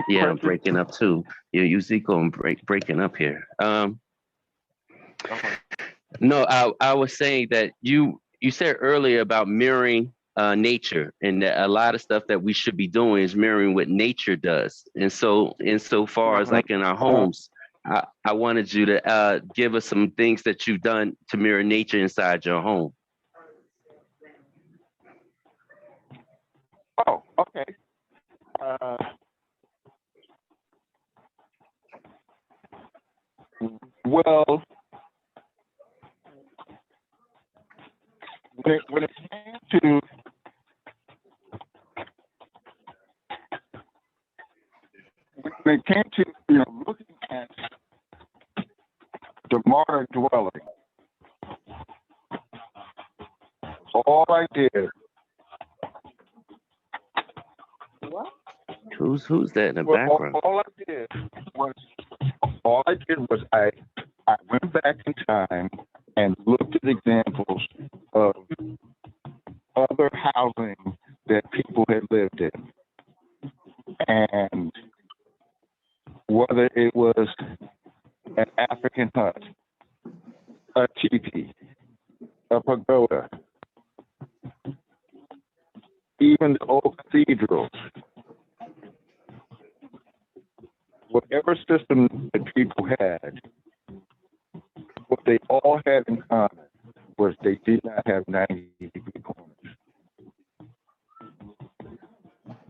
Yeah, I'm breaking up too. Yeah, you Zico, I'm breaking up here. No, I was saying that you said earlier about mirroring nature, and that a lot of stuff that we should be doing is mirroring what nature does. And so, insofar as like in our homes, I wanted you to give us some things that you've done to mirror nature inside your home. Oh, okay. Well, when it came to looking at the modern dwelling, all I did. Who's that in the background? All I did was I I went back in time and looked at examples of other housing that people had lived in. And whether it was an African hut, a teepee, a pagoda, even the old cathedrals, whatever system that people had, what they all had in common was they did not have 90-degree corners.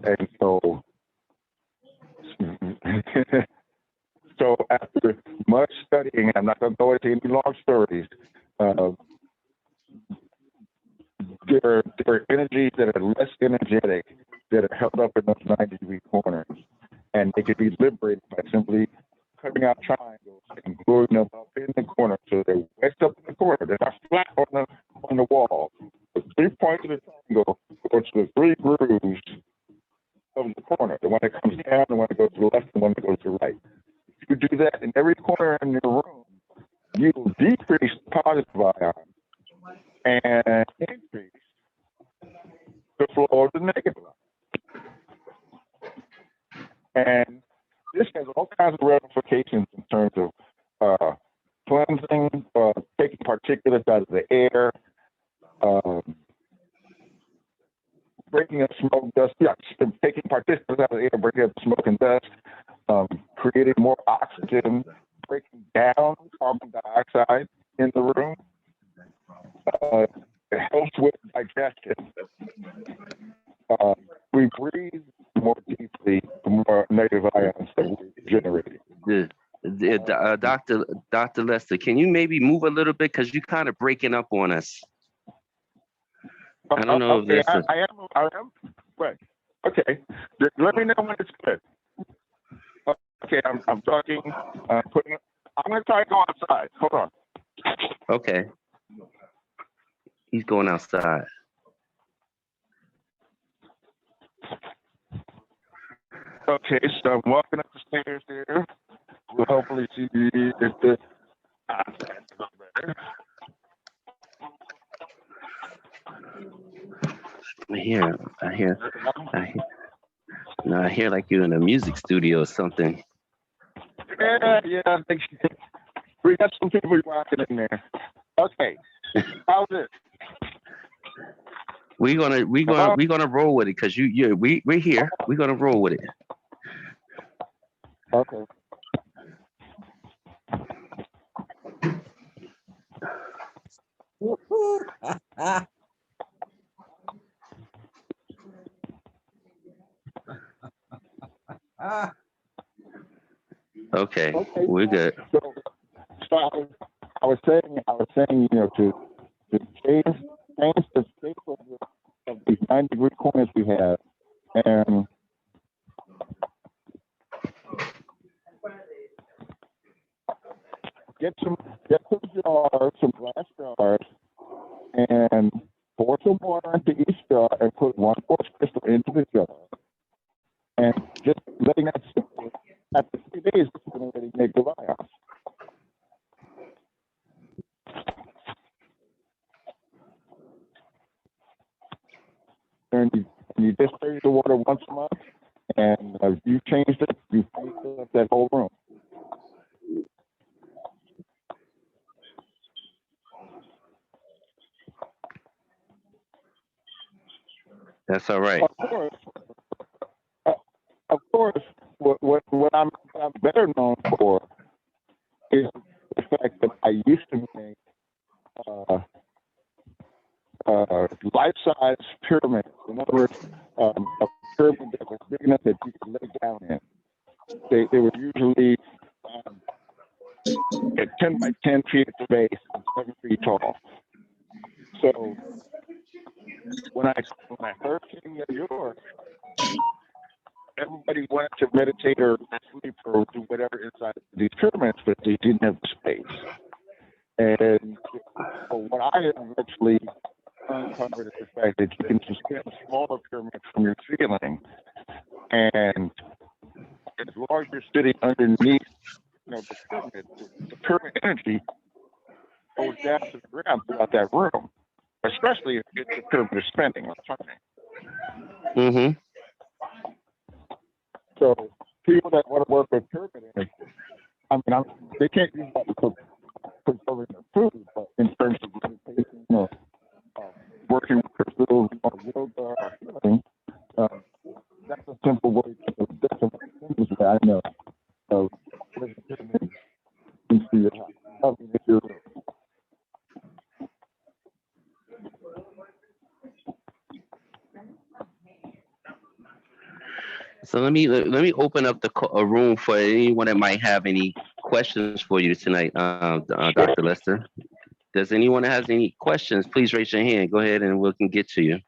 And so, so after much studying, I'm not going to go into any long stories, there are energies that are less energetic that are held up in those 90-degree corners. And they can be liberated by simply cutting out triangles and gluing them up in the corner so they're wedged up in the corner. They're not flat on the wall. The 3 points of the triangle go to the 3 grooves of the corner. The one that comes down, the one that goes to the left, and the one that goes to the right. If you do that in every corner in your room, you will decrease the positive ion and increase the flow of the negative ion. And this has all kinds of ramifications in terms of cleansing, taking particulates out of the air, breaking up smoke, dust, taking particulates out of the air, breaking up smoke and dust, creating more oxygen, breaking down carbon dioxide in the room. It helps with digestion. We breathe more deeply, the more negative ions that we generate. Dr. Lester, can you maybe move a little bit because you're kind of breaking up on us? I don't know okay, if that's I am. Right. Okay. Let me know when it's good. Okay, I'm talking. I'm going to try to go outside. Hold on. Okay. He's going outside. Okay, so I'm walking up the stairs there. We'll hopefully see if the I hear like you're in a music studio or something. Yeah, I think we got some people rocking in there. Okay, how's it? We're gonna roll with it because we're here. We're gonna roll with it. Okay. Okay, we're good. So I was saying, you know, to change the shape of these 90-degree corners we have, and get some jars, some glass jars, and pour some water into each jar and put 1 quartz crystal into the jar, and just letting that sit there. After 3 days, it's going to really make the ions. And you just change the water once a month, and you changed it, you filled up that whole room. That's all right. Of course, what I'm better known for is the fact that I used to make life-size pyramids. In other words, a pyramid that was big enough that you could lay down in. They were usually at 10 by 10 feet at the base and 7 feet tall. So when I first came to New York, everybody wanted to meditate or sleep or do whatever inside these pyramids, but they didn't have the space. And what I eventually uncovered is the fact that you can suspend a smaller pyramid from your ceiling, and as long as you're sitting underneath, of the pyramid energy goes down to the ground throughout that room, especially if it's the pyramid is spending or something. Mm-hmm. So people that want to work with pyramid energy, they can't use that to preserving their food, but in terms of meditation or working with crystals or yoga or healing, that's a simple way to, that's a simple way I know of what the pyramid is to your house. So let me open up a room for anyone that might have any questions for you tonight, Dr. Lester. Does anyone that has any questions, please raise your hand. Go ahead and we can get to you.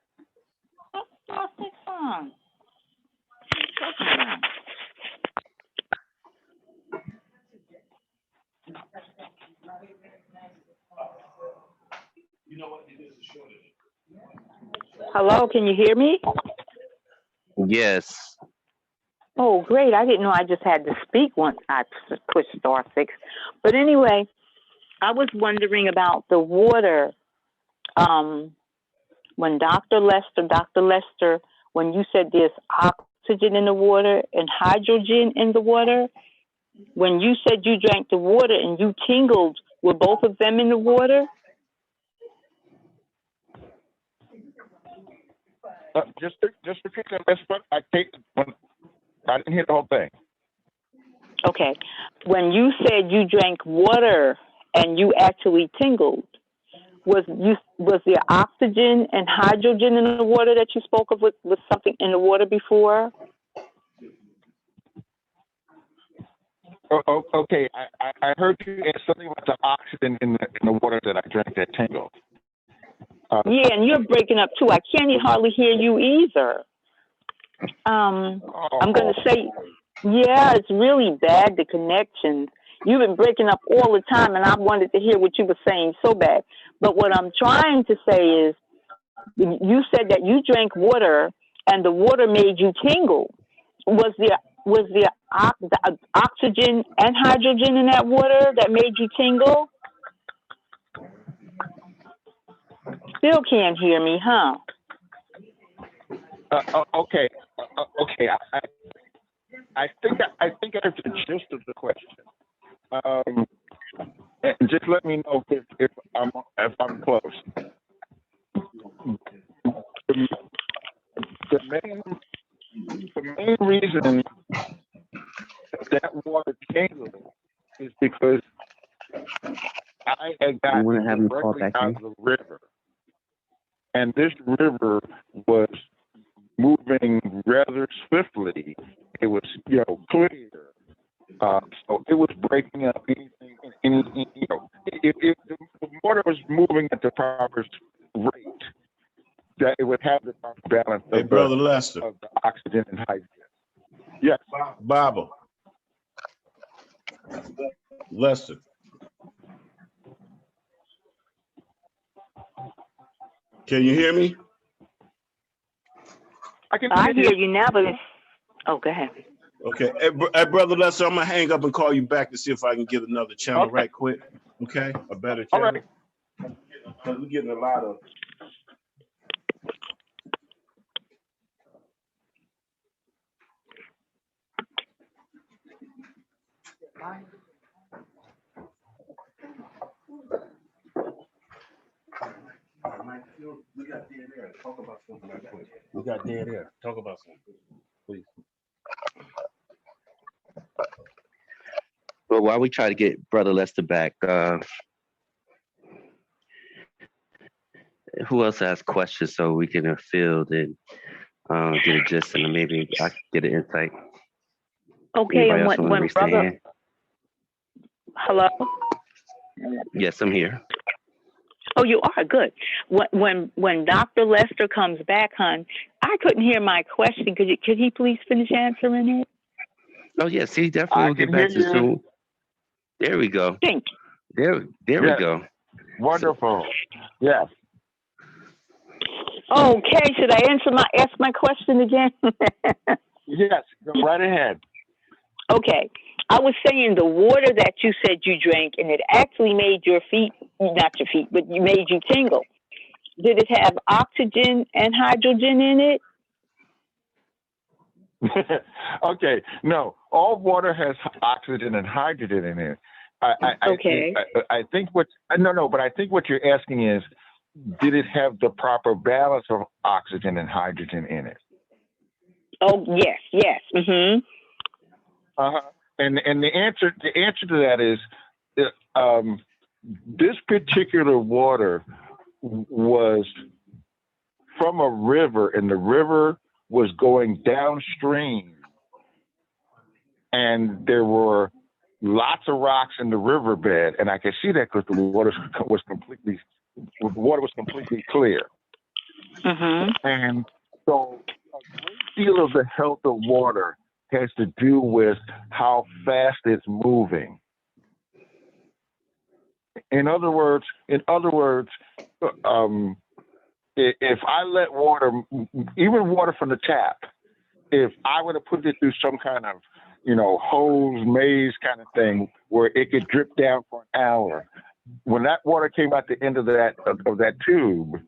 Hello, can you hear me? Yes. Oh, great. I didn't know I just had to speak once I pushed star 6. But anyway, I was wondering about the water. When Dr. Lester, when you said there's oxygen in the water and hydrogen in the water, when you said you drank the water and you tingled, were both of them in the water? Just repeat that last part. I didn't hear the whole thing. Okay. When you said you drank water and you actually tingled, was there oxygen and hydrogen in the water that you spoke of? Was something in the water before? Okay. I heard you ask something about the oxygen in the water that I drank that tingled. Yeah, and you're breaking up too. I can't hardly hear you either. I'm going to say, yeah, it's really bad, the connection. You've been breaking up all the time, and I wanted to hear what you were saying so bad. But what I'm trying to say is, you said that you drank water, and the water made you tingle. Was there oxygen and hydrogen in that water that made you tingle? Still can't hear me, huh? Okay. I think that's the gist of the question. Just let me know if I'm close. The main reason that water tingled is because I had gotten directly out of the river, and this river was moving rather swiftly. It was, clear. So it was breaking up anything. If the water was moving at the proper rate, that it would have the proper balance Hey, Brother Lester. Of the oxygen and hydrogen. Yes. Bible. Lester. Can you hear me? I hear you now, but go ahead. Okay. Hey, Brother Lester, I'm going to hang up and call you back to see if I can get another channel right quick. Okay? A better channel. All right. Because we're getting a lot of... We got dead air. Talk about something right quick. We got dead air. Talk about something, please. Well, while we try to get Brother Lester back, who else has questions so we can field and get a gist and maybe I can get an insight. Okay, and when Brother... Hello? Yes, I'm here. Oh, you are? Good. When Dr. Lester comes back, hon, I couldn't hear my question. Could he please finish answering it? Oh, yes, he definitely will get back to you soon. There we go. Thank you. There we go. Wonderful. Yes. Okay, should I ask my question again? Yes, go right ahead. Okay. I was saying the water that you said you drank, and it actually made your feet, not your feet, but you made you tingle. Did it have oxygen and hydrogen in it? Okay, no, all water has oxygen and hydrogen in it. Okay. I think what but I think what you're asking is, did it have the proper balance of oxygen and hydrogen in it? Oh yes. Mm-hmm. And the answer to that is, this particular water was from a river, and the river was going downstream, and there were lots of rocks in the riverbed, and I could see that because the water was completely clear. Mm-hmm. And so a great deal of the health of water has to do with how fast it's moving. In other words, if I let water, even water from the tap, if I were to put it through some kind of, hose, maze kind of thing where it could drip down for an hour, when that water came out the end of that tube,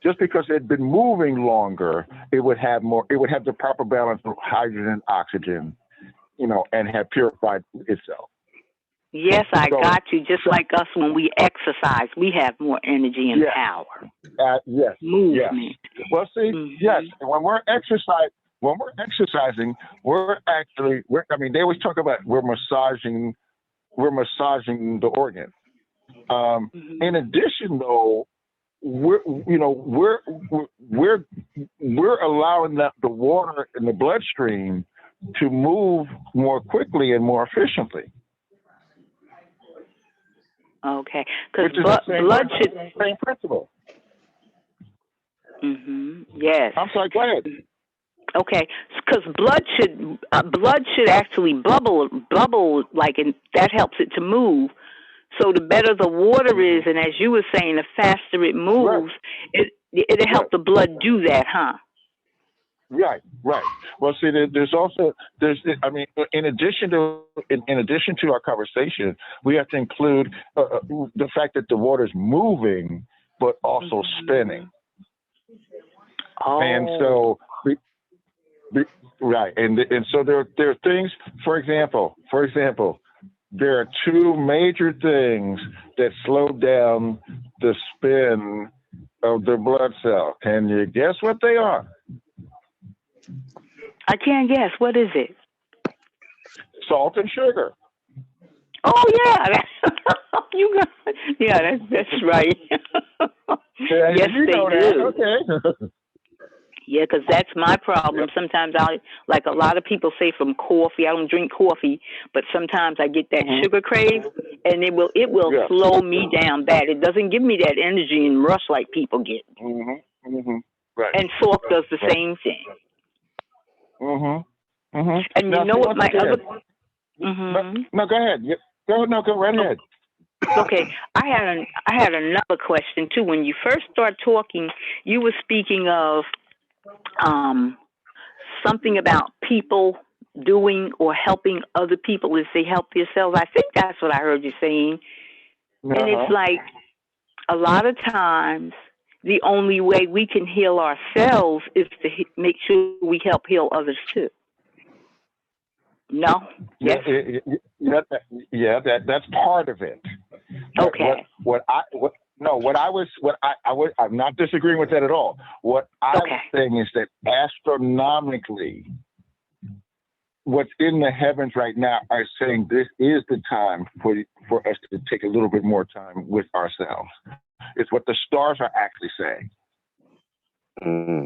just because it had been moving longer, it would have the proper balance of hydrogen and oxygen, and have purified itself. Yes, I got you. Just like us when we exercise, we have more energy and power. Yes. Movement. Yes. Well, see, yes. When we're exercising, they always talk about we're massaging the organ. In addition, though, we're allowing the water in the bloodstream to move more quickly and more efficiently. Okay, because blood should same principle. Mm-hmm. Yes. I'm sorry. Go ahead. Okay, because blood should actually bubble like, and that helps it to move. So the better the water is, and as you were saying, the faster it moves, it'll help the blood do that, huh? Right. Well, see, in addition to our conversation, we have to include the fact that the water is moving, but also spinning. Oh. And so, right, and so there are things. For example, there are two major things that slow down the spin of the blood cell. Can you guess what they are? I can't guess. What is it? Salt and sugar. Oh yeah, that's right. Yes, they do. Okay. Yeah, because that's my problem. Sometimes like a lot of people say from coffee. I don't drink coffee, but sometimes I get that sugar crave, and it will slow me down bad. It doesn't give me that energy and rush like people get. Right. And salt does the same thing. And now, you know what my other? No, go ahead. Go right ahead. Okay, I had another question too. When you first started talking, you were speaking of something about people doing or helping other people as they help themselves. I think that's what I heard you saying. And it's like a lot of times the only way we can heal ourselves is to make sure we help heal others too. No? Yes. That's part of it. Okay. I'm not disagreeing with that at all. What I was saying is that astronomically, what's in the heavens right now are saying this is the time for us to take a little bit more time with ourselves. It's what the stars are actually saying.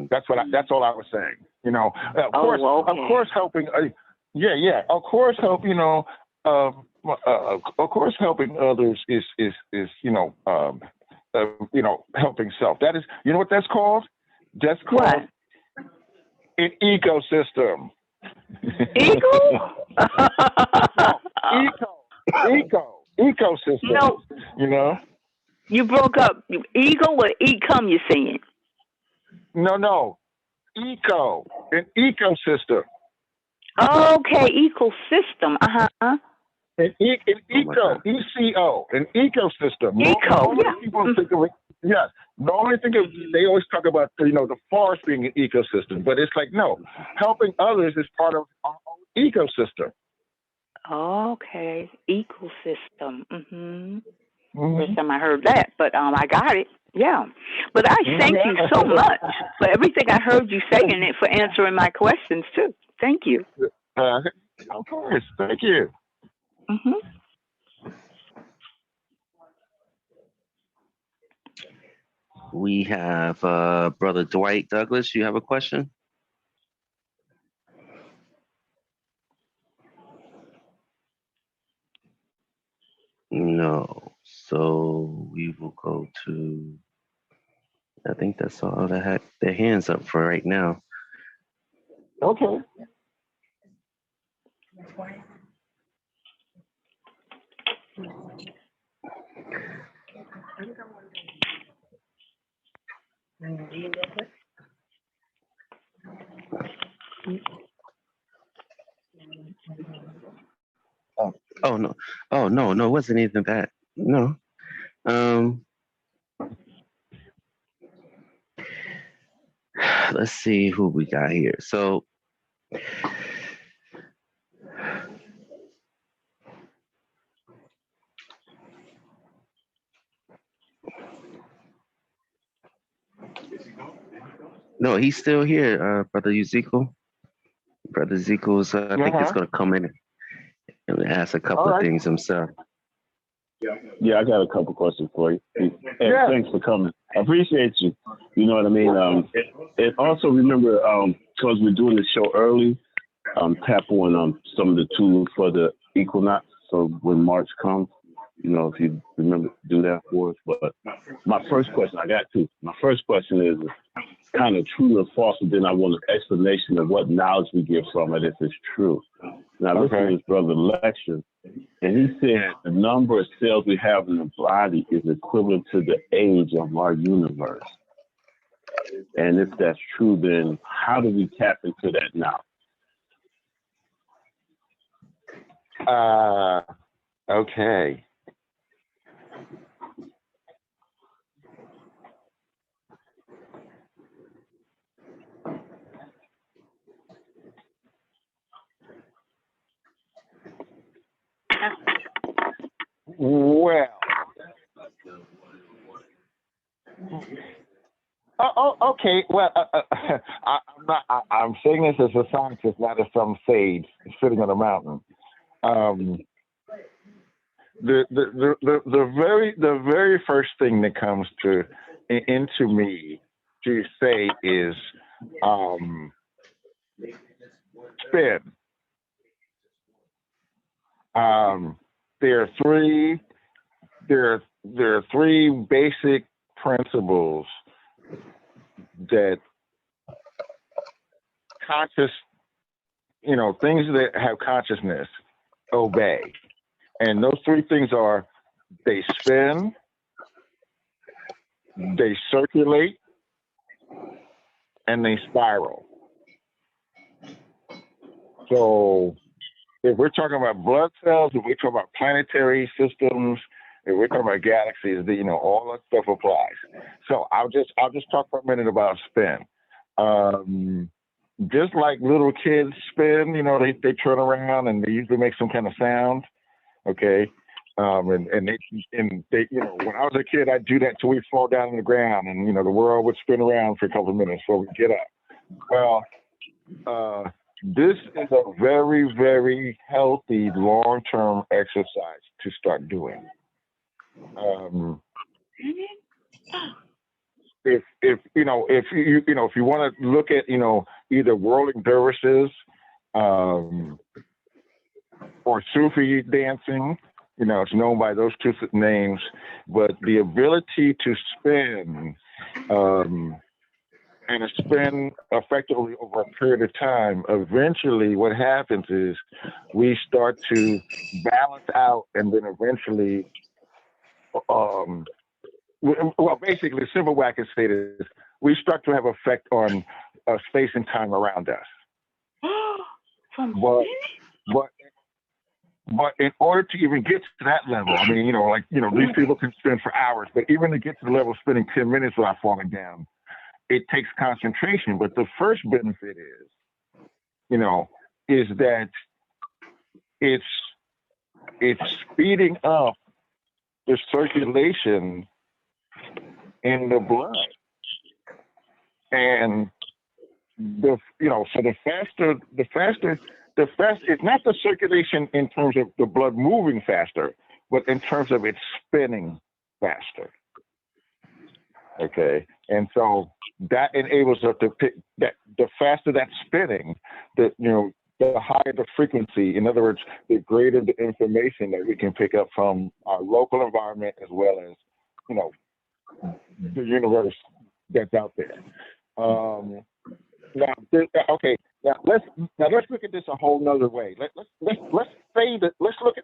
That's all I was saying. Of course, helping. Of course, help. Of course, helping others is helping self. That is, you know what that's called? That's called an ecosystem. Ecosystem. No. You broke up. Eagle or ecom, you're saying? No. An ecosystem. Okay, ecosystem. Uh-huh. An Oh my eco, God. ECO, an ecosystem. Eco, Normally yeah. people think of it, yes. Normally think of, they always talk about, the forest being an ecosystem, but it's like, no, helping others is part of our own ecosystem. Okay, ecosystem. First Mhm. time I heard that, but I got it. Yeah. But I thank you so much for everything I heard you say and for answering my questions too. Thank you. Uh, of course. Thank you. hmm We have Brother Dwight Douglas. You have a question? No. So we will go to, I think that's all that had their hands up for right now. Okay. Oh no. Oh no, it wasn't even that. No. Um let's see who we got here. So no, he's still here, Brother Ezekiel. Brother Ezekiel's I think he's Uh-huh. gonna come in and ask a couple All of right. things himself. Yeah, I got a couple questions for you. And Yeah. thanks for coming. I appreciate you. You know what I mean? And also remember, because we're doing the show early, tap on some of the tools for the equinox. So when March comes, if you remember, do that for us. But my first question, I got two. My first question is kind of true or false, and then I want an explanation of what knowledge we get from it if it's true. Now, listen to this brother lecture, and he said the number of cells we have in the body is equivalent to the age of our universe. And if that's true, then how do we tap into that now? Okay. Well, okay. Well, I'm not. I'm saying this as a scientist, not as some sage sitting on a mountain. Um, the very first thing that comes into me to say is spin. There are three basic principles that things that have consciousness obey. And those three things are they spin, they circulate, and they spiral. So if we're talking about blood cells, if we're talking about planetary systems, if we're talking about galaxies, all that stuff applies. So I'll just talk for a minute about spin. Just like little kids spin, they turn around and they usually make some kind of sound. Okay. And they, when I was a kid, I'd do that till we fall down on the ground, and the world would spin around for a couple of minutes before we get up. Well, this is a very, very healthy long-term exercise to start doing. If you want to look at either whirling dervishes, or Sufi dancing, it's known by those two names, but the ability to spin and to spin effectively over a period of time, eventually what happens is we start to balance out, and then eventually, basically, the simple way I can say this is we start to have effect on space and time around us. but but but in order to even get to that level, I mean, these people can spin for hours, but even to get to the level of spending 10 minutes without falling down, it takes concentration. But the first benefit is that it's speeding up the circulation in the blood. And the faster, it's not the circulation in terms of the blood moving faster, but in terms of it spinning faster. Okay. And so that enables us to pick that the faster that's spinning, the higher the frequency. In other words, the greater the information that we can pick up from our local environment as well as, the universe that's out there. Now let's look at this a whole nother way. Let's say that we're looking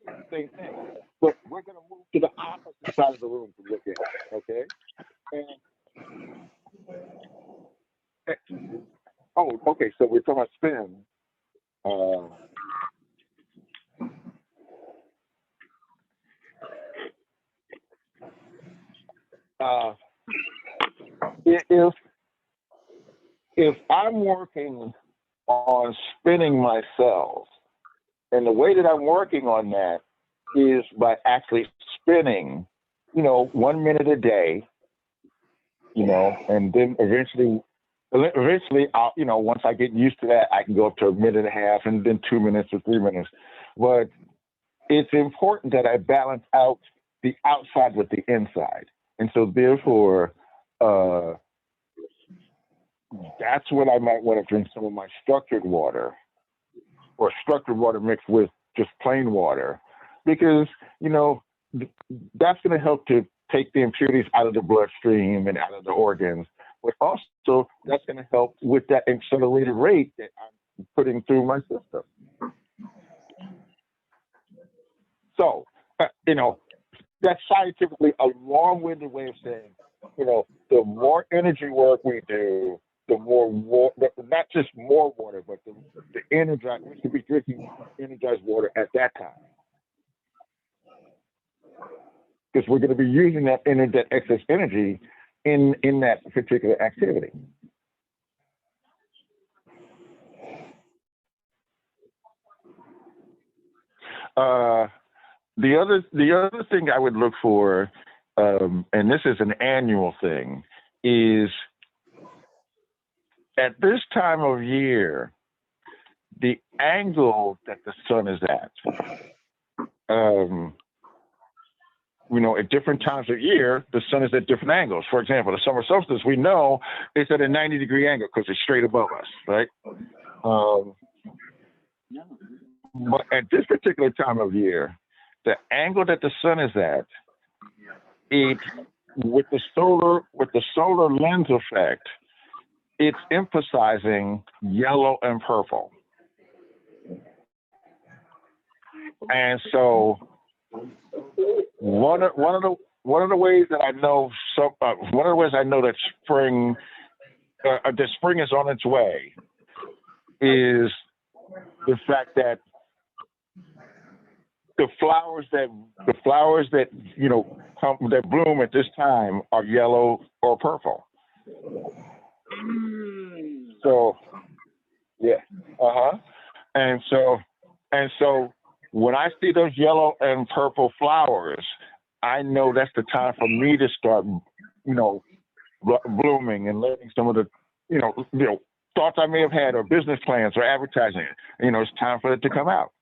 at the same thing, but we're going to move to the opposite side of the room to look at it. Okay. Okay. So we're talking about spin. If I'm working on spinning my cells, and the way that I'm working on that is by actually spinning, 1 minute a day, and then eventually I'll, once I get used to that, I can go up to a minute and a half and then 2 minutes or 3 minutes. But it's important that I balance out the outside with the inside. And so therefore, that's when I might want to drink some of my structured water, or structured water mixed with just plain water, because, that's going to help to take the impurities out of the bloodstream and out of the organs, but also that's going to help with that accelerated rate that I'm putting through my system. So, that's scientifically a long-winded way of saying, the more energy work we do, the more not just more water, but the energized, we should be drinking energized water at that time. Because we're going to be using that excess energy in that particular activity. The other thing I would look for, and this is an annual thing, is at this time of year, the angle that the sun is at. At different times of year, the sun is at different angles. For example, the summer solstice, we know it's at a 90-degree angle because it's straight above us, right? But at this particular time of year, the angle that the sun is at, with the solar lens effect, it's emphasizing yellow and purple. And so one of the ways that I know that spring is on its way is the fact that the flowers that that bloom at this time are yellow or purple. So yeah, and so when I see those yellow and purple flowers, I know that's the time for me to start, blooming and letting some of the, thoughts I may have had or business plans or advertising. It's time for it to come out.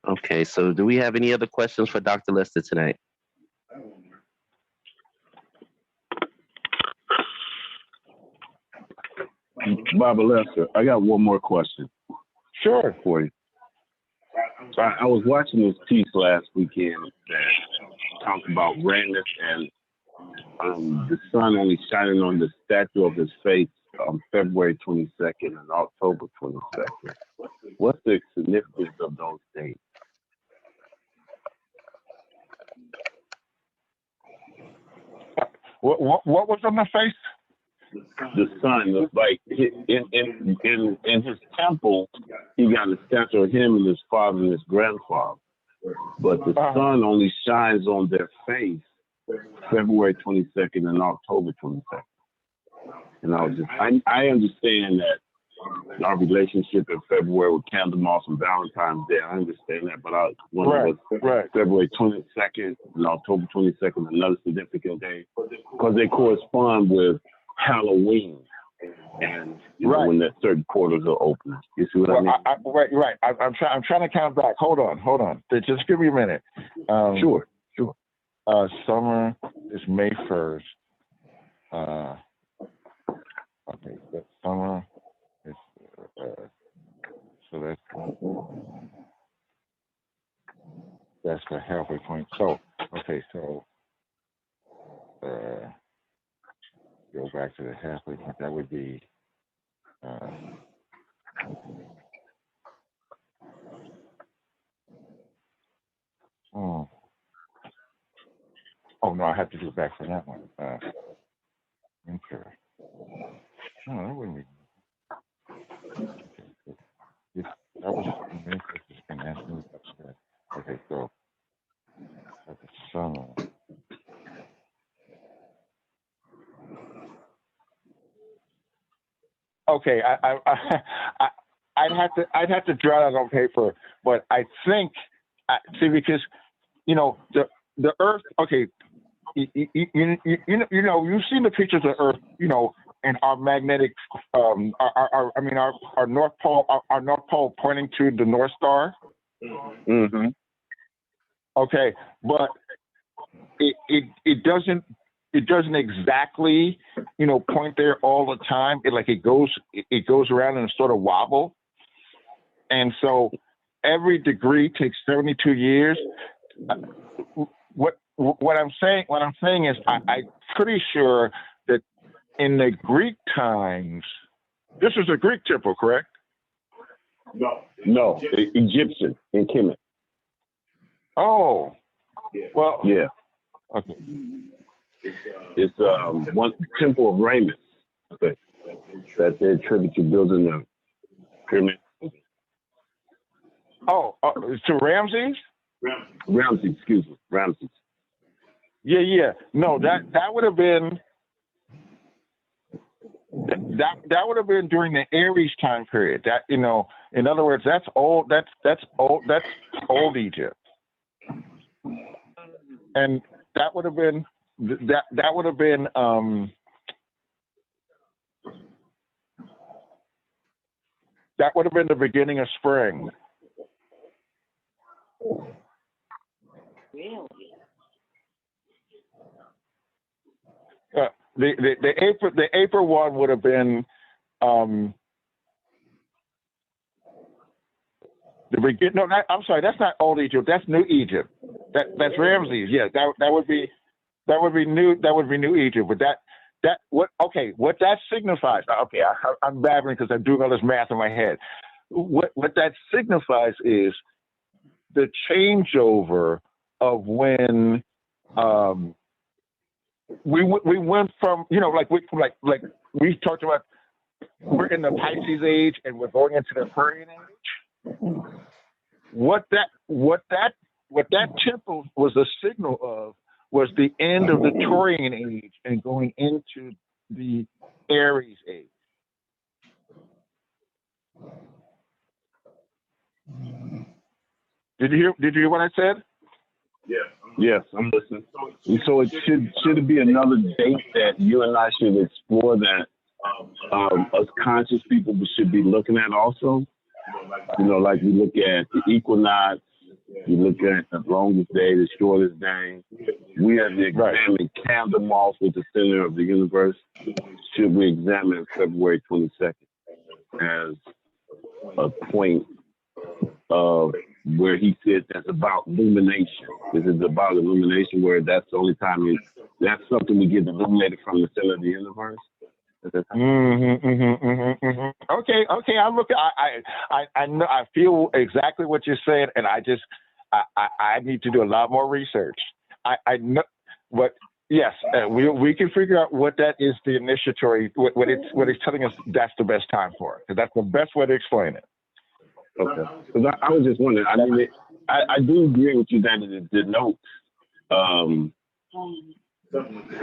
Okay, so do we have any other questions for Dr. Lester tonight? Baba Lester, I got one more question. Sure. For you. So I was watching this piece last weekend that talked about redness and the sun only shining on the statue of his face on February 22nd and October 22nd. What's the significance of those dates? What was on the face? The sun looks like in his temple, he got a statue of him and his father and his grandfather. But the sun only shines on their face February 22nd and October 22nd. And I understand that our relationship in February with Candlemas and Valentine's Day, I understand that, but I wonder was February 22nd and October 22nd another significant day because they correspond with Halloween and when that certain portals are open. You see what I mean? Right. I'm trying to count back. Hold on. Just give me a minute. Sure. Summer is May 1st. Okay, but summer is so that's the halfway point. So go back to the halfway point. That would be oh no, I have to go back for that one. Winter. No, that wouldn't be. That was okay, so that's the summer. Okay, I'd have to draw that on paper, but I think because the Earth. Okay, you know you've seen the pictures of Earth, and our magnetic, our North Pole pointing to the North Star. Mm-hmm. Okay, but it doesn't exactly point there all the time. It goes around in a sort of wobble, and so every degree takes 72 years. What I'm saying is I'm pretty sure that in the Greek times, this is a Greek temple, correct? No, Egyptian in Kemet. Oh, well, yeah. Okay. It's one temple of Ramus that they attribute to building the pyramid. To Ramses? Ramses, excuse me, Ramses. Yeah. No, that would have been that would have been during the Aries time period. That in other words, that's old. That's old Egypt, and that would have been that would have been the beginning of spring. Really? The April one would have been the beginning. No, I'm sorry. That's not Old Egypt. That's New Egypt. That's Ramses. Yeah, that would be new. That would be New Egypt. But what that signifies. Okay, I'm babbling because I'm doing all this math in my head. What that signifies is the changeover of when we went from like we talked about, we're in the Pisces age and we're going into the Aquarian age. What that temple was a signal of was the end of the Taurian age and going into the Aries age. Did you hear what I said? Yeah. Yes, I'm listening. So it should be another date that you and I should explore that us conscious people should be looking at also. Like we look at the equinox, we look at the longest day, the shortest day. We have to examine Candlemas with the center of the universe. Should we examine February 22nd as a point of where he said that's about illumination? This is about illumination, where that's the only time that's something we get illuminated from the center of the universe. Okay. I look. I know. I feel exactly what you're saying, and I need to do a lot more research. I know what. Yes, we can figure out what that is. The initiatory. What it's telling us. That's the best time for it. 'Cause that's the best way to explain it. Okay. Because I was just wondering. I mean, I do agree with you that it denotes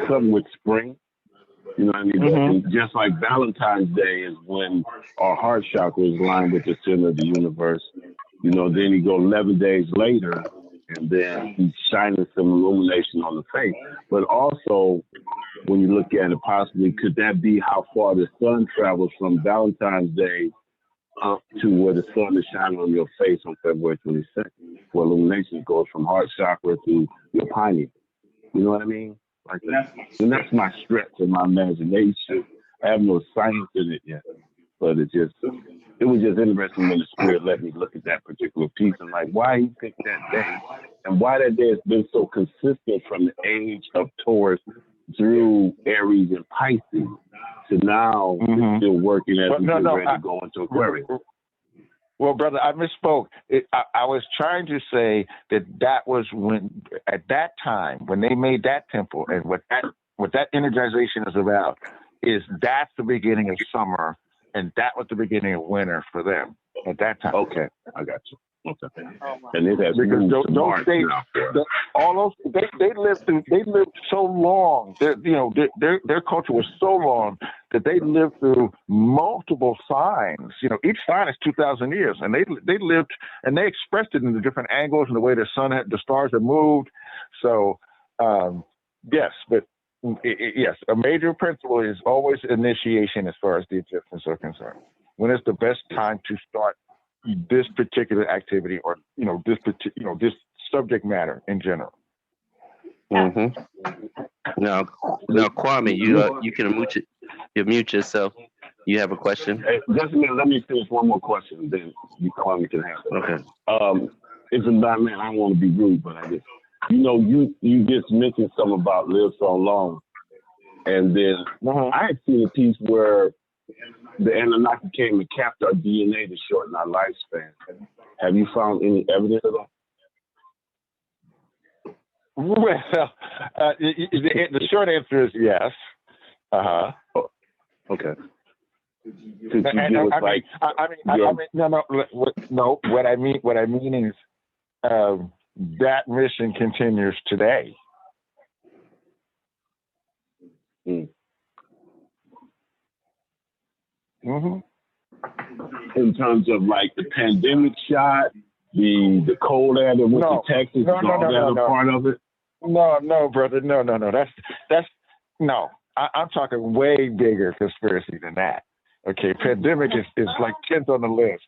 something with spring. You know what I mean? And just like Valentine's Day is when our heart chakra is lined with the center of the universe. You know, then you go 11 days later, and then he's shining some illumination on the face. But also, when you look at it, possibly, could that be how far the sun travels from Valentine's Day up to where the sun is shining on your face on February 22nd? Where illumination goes from heart chakra to your pineal. You know what I mean? Like that. And that's my stretch of my imagination. I have no science in it yet, but it was just interesting when the spirit let me look at that particular piece and like why he picked that day and why that day has been so consistent from the age of Taurus through Aries and Pisces to now it's still working as we get ready to go into Aquarius. Well, brother, I misspoke. I was trying to say that was when, at that time, when they made that temple, and what that energization is about, is that's the beginning of summer, and that was the beginning of winter for them at that time. Okay, I got you. Okay, and it has because moved to March states, now. all those they lived so long. Their culture was so long that they lived through multiple signs. You know, each sign is 2,000 years, and they lived and they expressed it in the different angles and the way the stars had moved. So yes, but yes, a major principle is always initiation as far as the Egyptians are concerned. When is the best time to start this particular activity, or this subject matter in general? Now, Kwame, you can mute yourself. You have a question? Hey, just a minute. Let me finish one more question, then Kwame can have it. Okay. It's about, man, I don't want to be rude, but I just, you just mentioned something about live so long, and then I had seen a piece where the Anunnaki came and capped our DNA to shorten our lifespan. Have you found any evidence of that? Well, the short answer is yes. Okay. No. What I mean is that mission continues today. In terms of like the pandemic shot, the cold air that went to Texas, all that part of it? No, brother. No. That's no. I'm talking way bigger conspiracy than that. Okay, pandemic is like 10th on the list.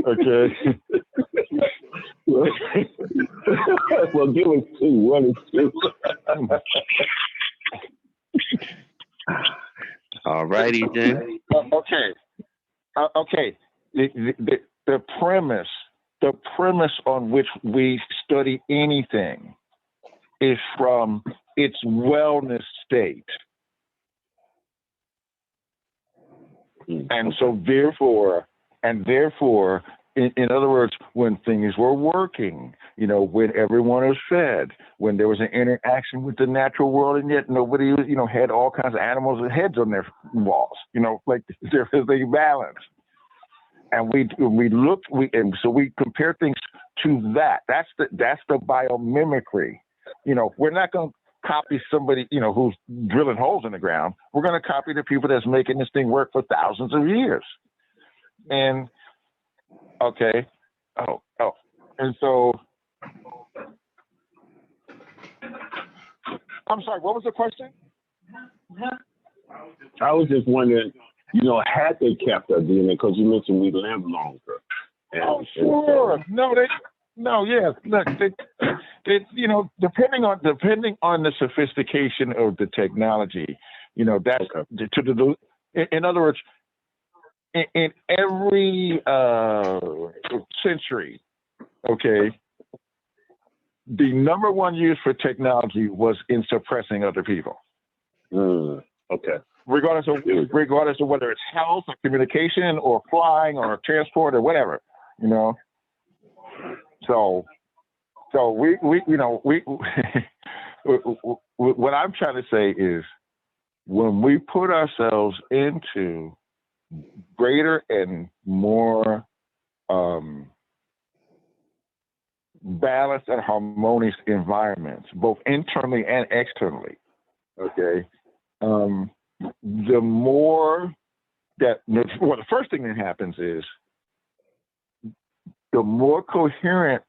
Okay. Well, give us two. One is two. All righty then. Okay. The premise on which we study anything is from its wellness state. And so therefore, in other words, when things were working, when everyone was fed, when there was an interaction with the natural world, and yet nobody, had all kinds of animals with heads on their walls, like there is a balance. And so we compare things to that. That's the biomimicry. We're not going to copy somebody, who's drilling holes in the ground. We're going to copy the people that's making this thing work for thousands of years. And okay. And so I'm sorry, what was the question? I was just wondering, had they kept our DNA, because you mentioned we live longer. Sure. Yes. Look, depending on the sophistication of the technology, that's in other words, in every century, okay, the number one use for technology was in suppressing other people. Okay. Regardless of whether it's health or communication or flying or transport or whatever, you know. So we what I'm trying to say is, when we put ourselves into greater and more balanced and harmonious environments, both internally and externally, okay, the more that, well, the first thing that happens is the more coherent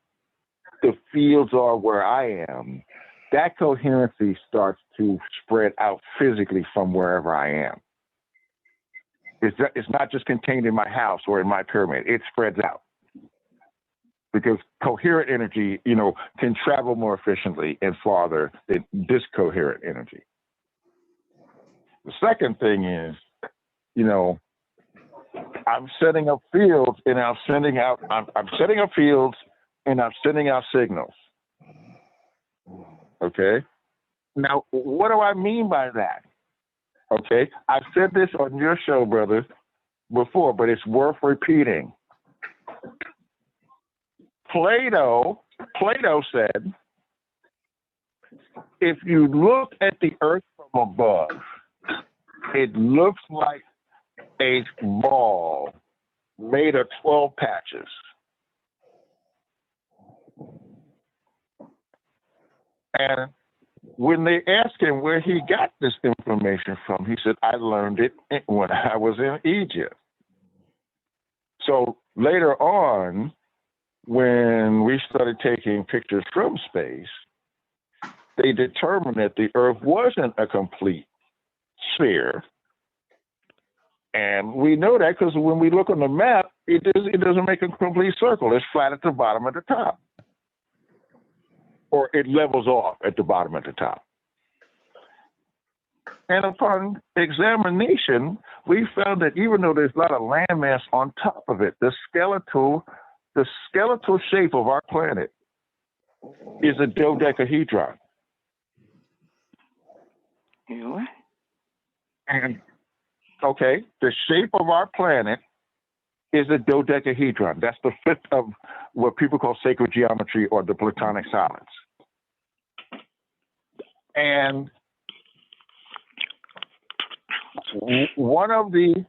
the fields are where I am, that coherency starts to spread out physically from wherever I am. It's not just contained in my house or in my pyramid. It spreads out. Because coherent energy, you know, can travel more efficiently and farther than discoherent energy. The second thing is, you know, I'm setting up fields and I'm setting out signals. Okay. Now, what do I mean by that? Okay. I've said this on your show, brother, before, but it's worth repeating. Plato said, if you look at the earth from above, it looks like a ball made of 12 patches. And when they asked him where he got this information from, he said, I learned it when I was in Egypt. So later on, when we started taking pictures from space, they determined that the Earth wasn't a complete sphere. And we know that because when we look on the map, it doesn't make a complete circle. It's flat at the bottom at the top. Or it levels off at the bottom at the top. And upon examination, we found that even though there's a lot of landmass on top of it, the skeletal shape of our planet is a dodecahedron. What? And okay, the shape of our planet is a dodecahedron. That's the fifth of what people call sacred geometry or the Platonic solids. And one of the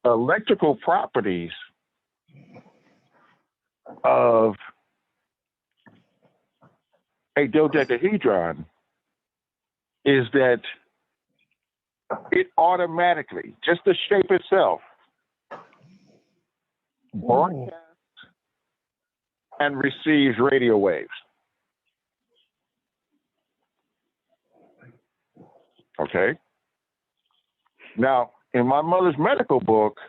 electrical properties of a dodecahedron is that it automatically, just the shape itself, broadcasts and receives radio waves. Okay. Now, in my mother's medical book,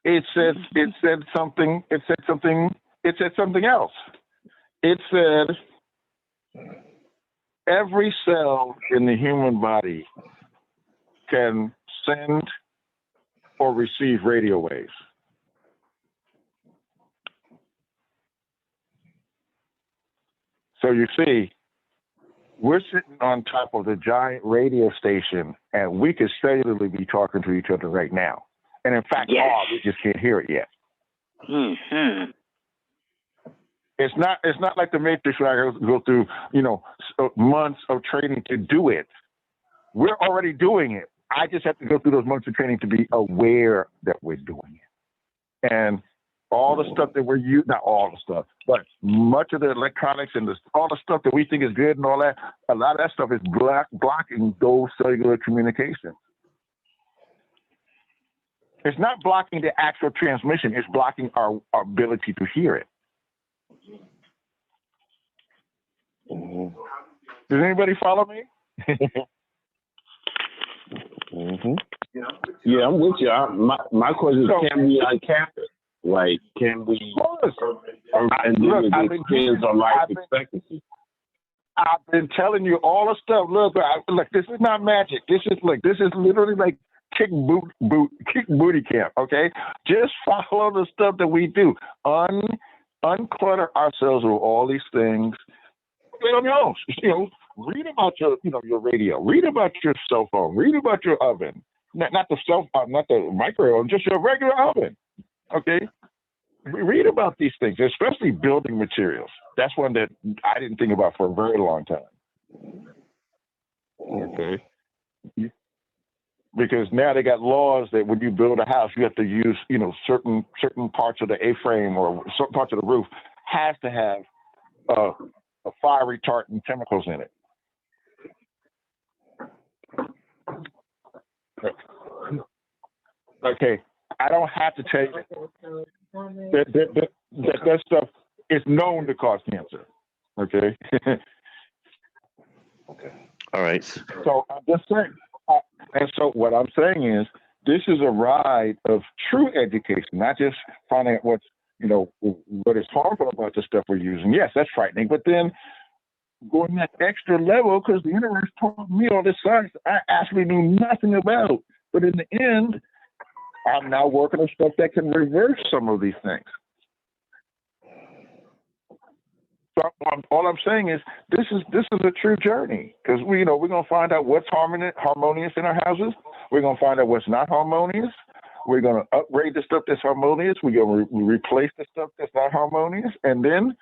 it said something else. It said every cell in the human body can send or receive radio waves. So you see, we're sitting on top of the giant radio station, and we could cellularly be talking to each other right now. And in fact, Yes. we just can't hear it yet. Mm-hmm. It's not like the Matrix where I go through, months of training to do it. We're already doing it. I just have to go through those months of training to be aware that we're doing it. And all the stuff that we're using, not all the stuff, but much of the electronics and all the stuff that we think is good and all that, a lot of that stuff is blocking those cellular communications. It's not blocking the actual transmission, it's blocking our ability to hear it. Does anybody follow me? Mm-hmm. Yeah, I'm with you. My question is, can we uncap it? Like, can we? And then it depends on life expectancy. I've been telling you all the stuff. Look, this is not magic. This is literally like kick booty camp. Okay, just follow the stuff that we do. Unclutter ourselves with all these things. Read about your radio. Read about your cell phone. Read about your oven. Not the microwave, just your regular oven. Okay. Read about these things, especially building materials. That's one that I didn't think about for a very long time. Okay. Because now they got laws that when you build a house, you have to use, certain parts of the A-frame or certain parts of the roof has to have a fire retardant chemicals in it. Okay, I don't have to tell you that stuff is known to cause cancer. Okay. Okay. All right. So I'm just saying, and so what I'm saying is, this is a ride of true education, not just finding out what is harmful about the stuff we're using. Yes, that's frightening, but then going that extra level, because the universe taught me all this science I actually knew nothing about. But in the end, I'm now working on stuff that can reverse some of these things. So all I'm saying is this is a true journey, because we're gonna find out what's harmonious in our houses. We're gonna find out what's not harmonious. We're gonna upgrade the stuff that's harmonious. We're gonna replace the stuff that's not harmonious, and then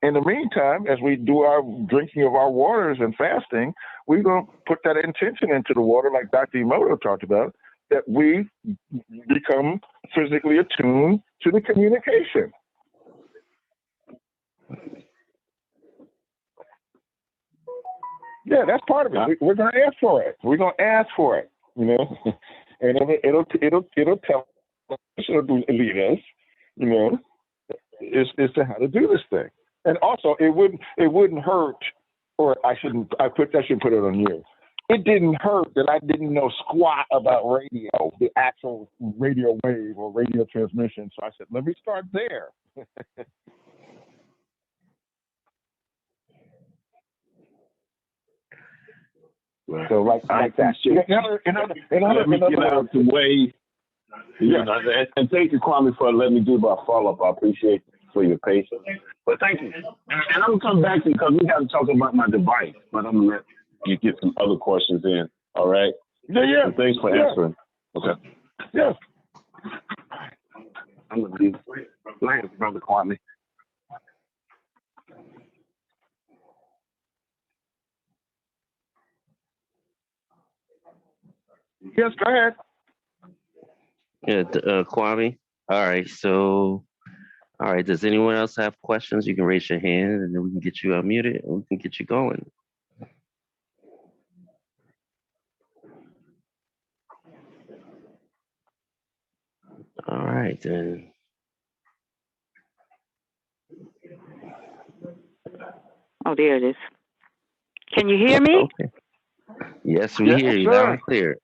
in the meantime, as we do our drinking of our waters and fasting, we're gonna put that intention into the water, like Dr. Emoto talked about, that we become physically attuned to the communication. Yeah, that's part of it. We're going to ask for it. We're going to ask for it, and it'll tell us, it'll lead us, as to how to do this thing. And also, it wouldn't hurt, or I shouldn't put it on you. It didn't hurt that I didn't know squat about radio, the actual radio wave or radio transmission. So I said, let me start there. So like that. Let me get out the way. And thank you, Kwame, for letting me do my follow-up. I appreciate for your patience. But thank you. And I'm going to come back to you because we got to talk about my device. But I'm going to let you get some other questions in. All right? Yeah. And thanks for answering. Okay. Yeah. I'm going to leave Lance, Brother Kwame. Yes, go ahead. Yeah, Kwame. All right. So, does anyone else have questions? You can raise your hand and then we can get you unmuted and we can get you going. All right, then. Oh, there it is. Can you hear me? Okay. Yes, we hear you loud and clear.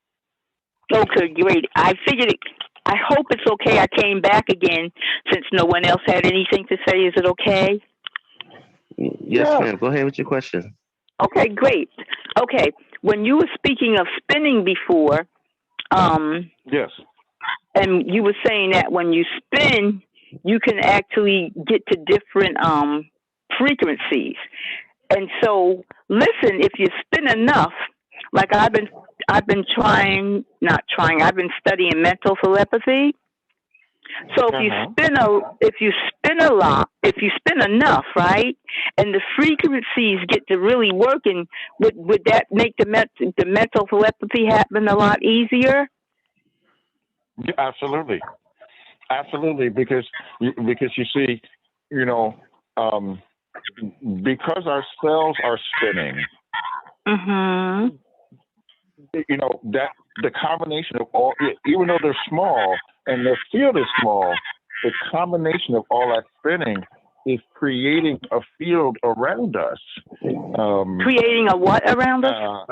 Okay, great. I figured I hope it's okay. I came back again since no one else had anything to say. Is it okay? Yes, ma'am. Go ahead with your question. Okay, great. Okay, when you were speaking of spinning before, yes, and you were saying that when you spin, you can actually get to different frequencies. And so, listen, if you spin enough, like I've been studying mental telepathy. So if you spin enough, right, and the frequencies get to really working, would that make the mental telepathy happen a lot easier? Yeah, absolutely, because you see, because our cells are spinning. Mm-hmm. That the combination of all, even though they're small and their field is small, the combination of all that spinning is creating a field around us. Creating a what around us?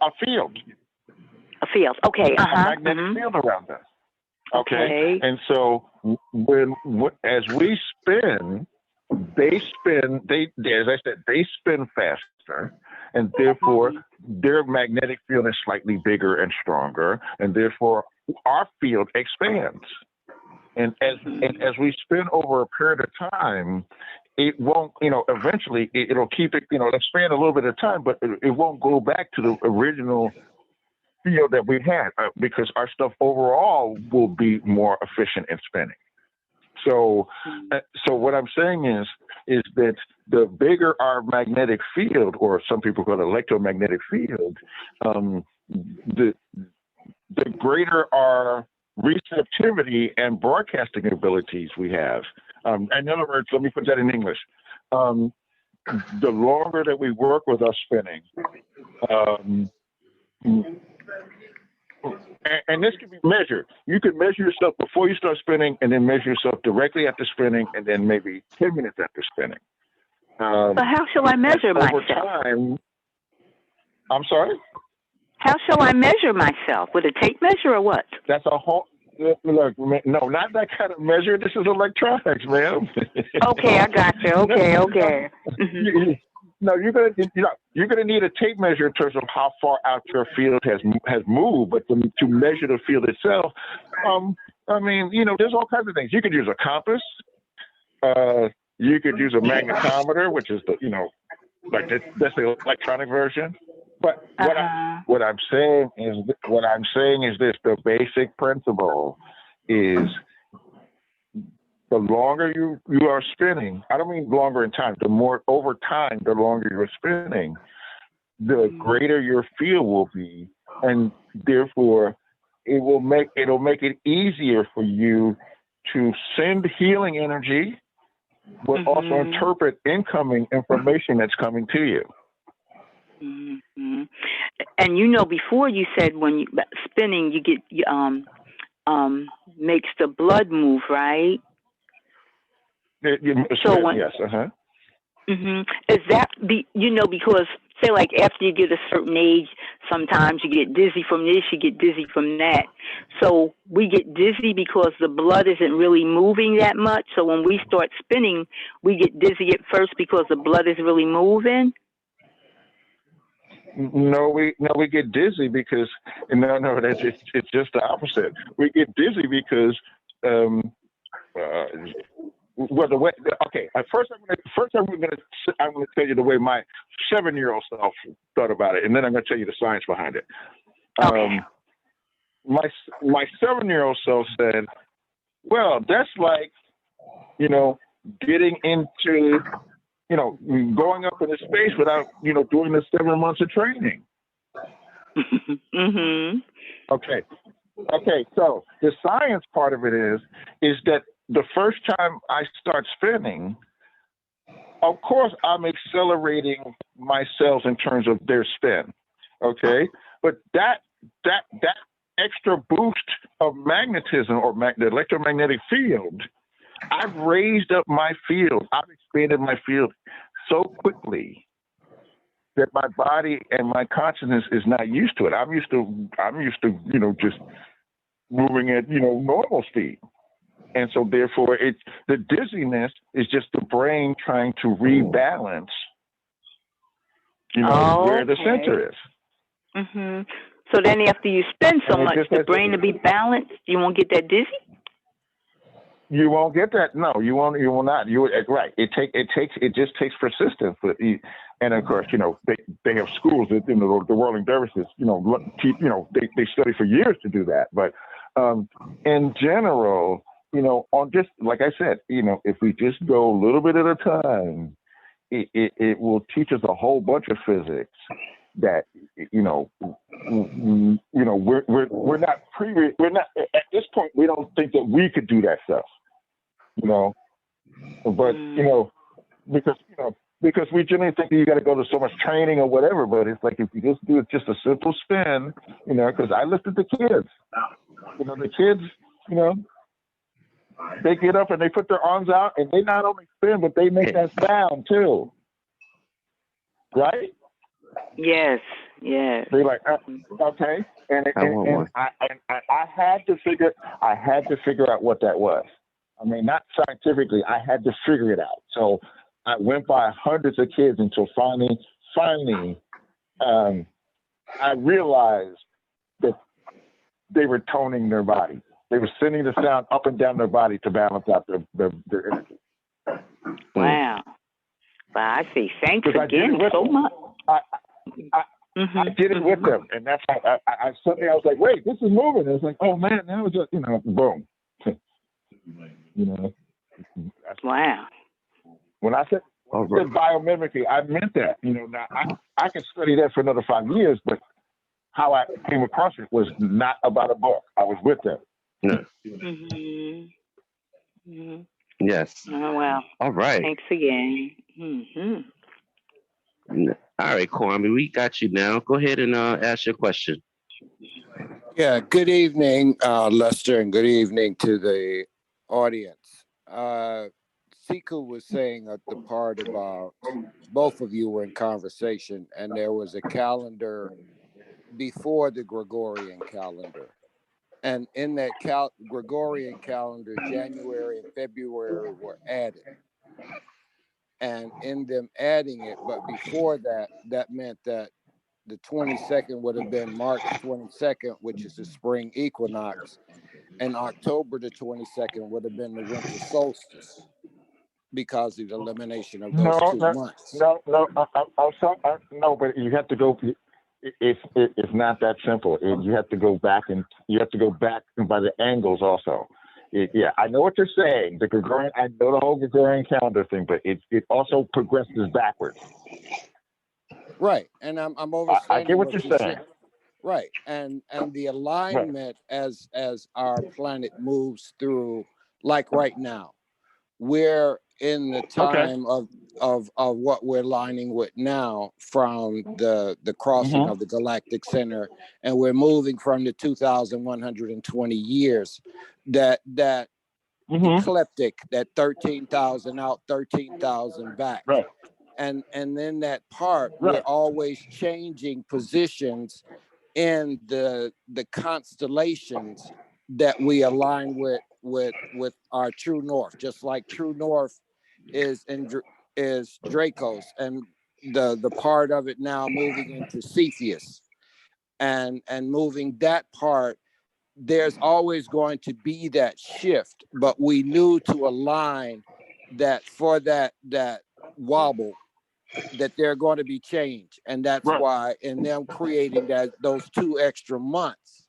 A field. A field. Okay. A magnetic field around us. Okay. And so as we spin, they spin. As I said, they spin faster. and therefore their magnetic field is slightly bigger and stronger, and therefore our field expands. And as we spin over a period of time, it won't, eventually it'll keep it, it'll expand a little bit of time, but it won't go back to the original field that we had because our stuff overall will be more efficient in spinning. So what I'm saying is that the bigger our magnetic field, or some people call it electromagnetic field, the greater our receptivity and broadcasting abilities we have. In other words, let me put that in English. The longer that we work with our spinning, and this can be measured. You can measure yourself before you start spinning, and then measure yourself directly after spinning, and then maybe 10 minutes after spinning. But how shall I measure myself? Over time, I'm sorry? How shall I measure myself? With a tape measure or what? That's a whole, look, no, not that kind of measure. This is electronics, man. Okay, I got you. Okay. Mm-hmm. No, you're gonna need a tape measure in terms of how far out your field has moved, but to measure the field itself, there's all kinds of things. You could use a compass. You could use a magnetometer, which is that's the electronic version. But what I'm saying is this: the basic principle is the longer you are spinning. I don't mean longer in time. The more over time, the longer you're spinning, the greater your field will be, and therefore it'll make it easier for you to send healing energy, but also interpret incoming information that's coming to you. Mm-hmm. And before you said when you spinning, you get makes the blood move, right? Yes. Is that because say like after you get a certain age, sometimes you get dizzy from this, you get dizzy from that. So we get dizzy because the blood isn't really moving that much. So when we start spinning, we get dizzy at first because the blood is really moving. No, we get dizzy because it's just the opposite. We get dizzy because First I'm gonna tell you the way my 7-year-old self thought about it, and then I'm gonna tell you the science behind it. Okay. My 7-year-old self said, "Well, that's like, getting into, going up into space without, doing the 7 months of training." Mm-hmm. Okay. So the science part of it is that the first time I start spinning, of course, I'm accelerating my cells in terms of their spin. Okay, but that extra boost of magnetism or the electromagnetic field, I've raised up my field. I've expanded my field so quickly that my body and my consciousness is not used to it. I'm used to, just moving at, normal speed. And so therefore the dizziness is just the brain trying to rebalance, where the center is. Mm-hmm. So then after you spin so much, the brain will be balanced. You won't get that dizzy? You won't get that. No, you won't. You will not. Right. It just takes persistence. And of course, they have schools that, the whirling dervishes, they study for years to do that. But in general, on just like I said, if we just go a little bit at a time, it will teach us a whole bunch of physics that we're not at this point. We don't think that we could do that stuff, but because we generally think that you got to go to so much training or whatever. But it's like if you just do just a simple spin, because I looked at the kids, the kids, they get up and they put their arms out and they not only spin, but they make that sound too. Right? Yes. They're like, okay. And I had to figure out what that was. I mean, not scientifically, I had to figure it out. So I went by hundreds of kids until finally I realized that they were toning their body. They were sending the sound up and down their body to balance out their energy. Wow. Well, I see. Thanks again so much. I did it with them, and that's how I suddenly I was like, wait, this is moving. It's like, oh man, now it's just, boom. Wow. When I said biomimicry, I meant that. Now I can study that for another 5 years, but how I came across it was not about a book. I was with them. Yes. Oh, well. All right. Thanks again. All right, Kwame, we got you now. Go ahead and ask your question. Yeah, good evening, Lester, and good evening to the audience. Siku was saying at the part about both of you were in conversation, and there was a calendar before the Gregorian calendar. And in that Gregorian calendar, January and February were added. And in them adding it, but before that, that meant that the 22nd would have been March 22nd, which is the spring equinox, and October the 22nd would have been the winter solstice because of the elimination of those 2 months. No, but you have to go. It's not that simple. You have to go back by the angles also. I know what you're saying. I know the whole Gregorian calendar thing, but it also progresses backwards. Right, and I'm overstanding. I get what you're saying. Right, and the alignment as our planet moves through, like right now, we're in the time of what we're aligning with now from the crossing of the galactic center, and we're moving from the 2,120 years that ecliptic, that 13,000 out, 13,000 back. Right. And then that part, we're always changing positions in the constellations that we align with our true north. Just like true north is Dracos, and the part of it now moving into Cepheus, and moving that part. There's always going to be that shift, but we knew to align that for that wobble, that they're going to be changed. And that's why in them creating those 2 extra months,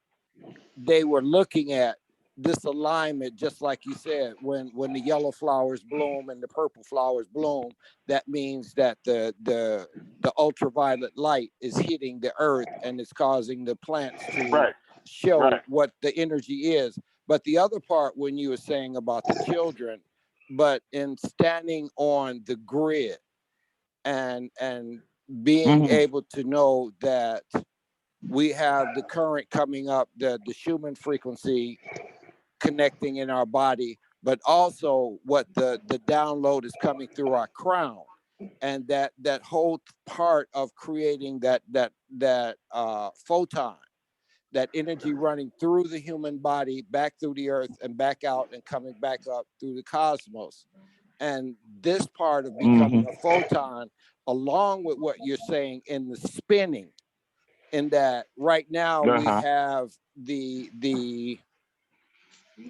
they were looking at this alignment, just like you said, when the yellow flowers bloom and the purple flowers bloom, that means that the ultraviolet light is hitting the earth and it's causing the plants to show what the energy is. But the other part, when you were saying about the children, but in standing on the grid and being able to know that we have the current coming up, the Schumann frequency connecting in our body, but also what the download is coming through our crown, and that whole part of creating that photon, that energy running through the human body, back through the earth and back out and coming back up through the cosmos. And this part of becoming a photon, along with what you're saying in the spinning, in that right now we have the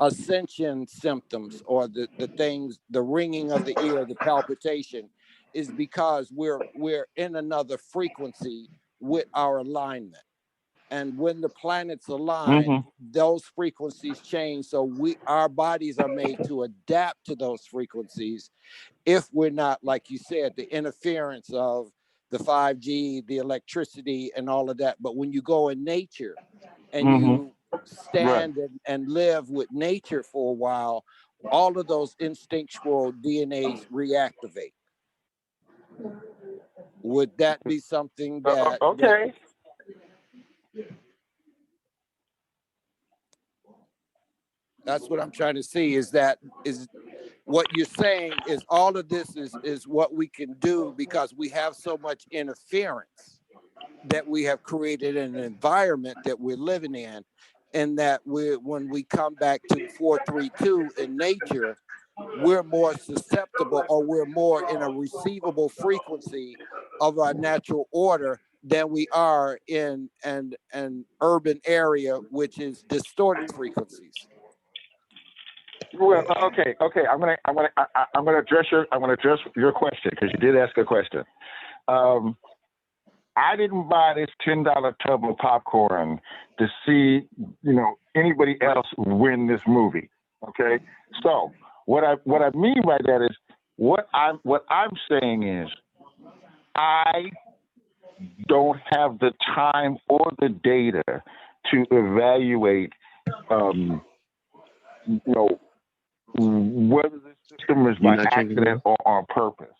ascension symptoms, or the things, the ringing of the ear, the palpitation, is because we're in another frequency with our alignment. And when the planets align, those frequencies change. So our bodies are made to adapt to those frequencies. If we're not, like you said, the interference of the 5G, the electricity, and all of that. But when you go in nature and you stand and live with nature for a while, all of those instinctual DNAs reactivate. Would that be something that... Okay. That's what I'm trying to see, is what you're saying is all of this is what we can do because we have so much interference that we have created an environment that we're living in, and that when we come back to 432 in nature, we're more susceptible, or we're more in a receivable frequency of our natural order than we are in an urban area, which is distorted frequencies. Well, okay. I'm gonna address your question because you did ask a question. I didn't buy this $10 tub of popcorn to see, anybody else win this movie. Okay, so what I mean by that is what I'm saying is I don't have the time or the data to evaluate, whether this system is by accident or on purpose.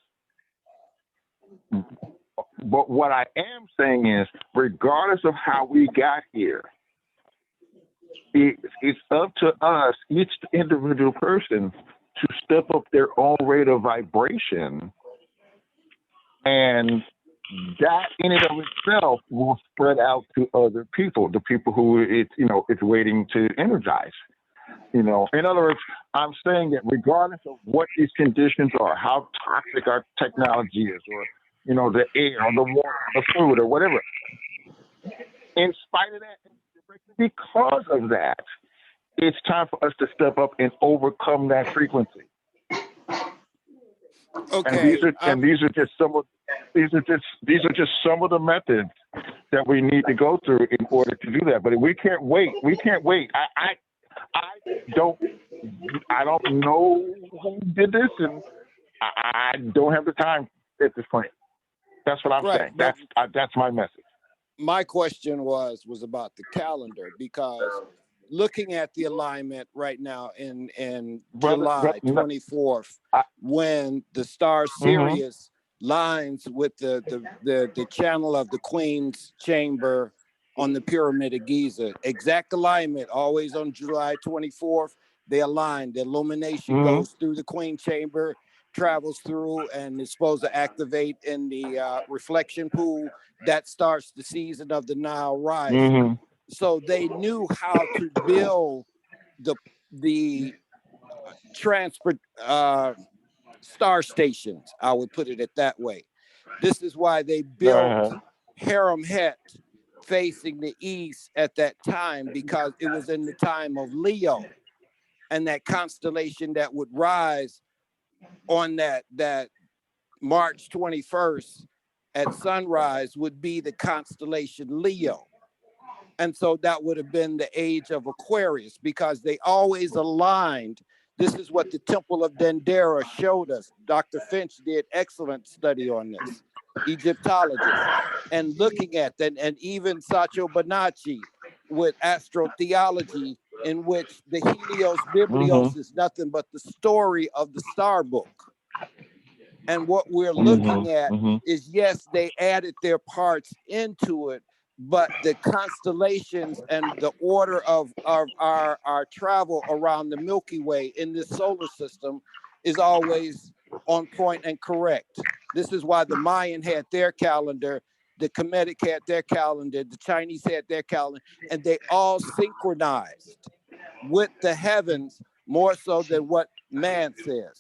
But what I am saying is, regardless of how we got here, it's up to us, each individual person, to step up their own rate of vibration, and that in and of itself will spread out to other people, the people who it's waiting to energize. In other words, I'm saying that regardless of what these conditions are, how toxic our technology is, or the air, or the water, the food, or whatever, in spite of that, because of that, it's time for us to step up and overcome that frequency. Okay. And these are just some of the methods that we need to go through in order to do that. But we can't wait. I don't know who did this, and I don't have the time at this point. That's what I'm saying. That's my message. My question was about the calendar, because looking at the alignment right now in July 24th, when the star Sirius lines with the channel of the Queen's Chamber on the Pyramid of Giza, exact alignment, always on July 24th, they align. The illumination goes through the Queen Chamber, travels through, and is supposed to activate in the reflection pool. That starts the season of the Nile rising. So they knew how to build the transport star stations. I would put it that way. This is why they built Harem Het facing the east at that time, because it was in the time of Leo, and that constellation that would rise on that March 21st at sunrise would be the constellation Leo. And so that would have been the age of Aquarius, because they always aligned. This is what the Temple of Dendera showed us. Dr. Finch did excellent study on this, Egyptologist, and looking at that, and even Sacho Bonacci with astrotheology, in which the Helios Biblios is nothing but the story of the star book. And what we're looking at is, yes, they added their parts into it, but the constellations and the order of our travel around the Milky Way in this solar system is always on point and correct. This is why the Mayan had their calendar, the Kemetic had their calendar, the Chinese had their calendar, and they all synchronized with the heavens more so than what man says.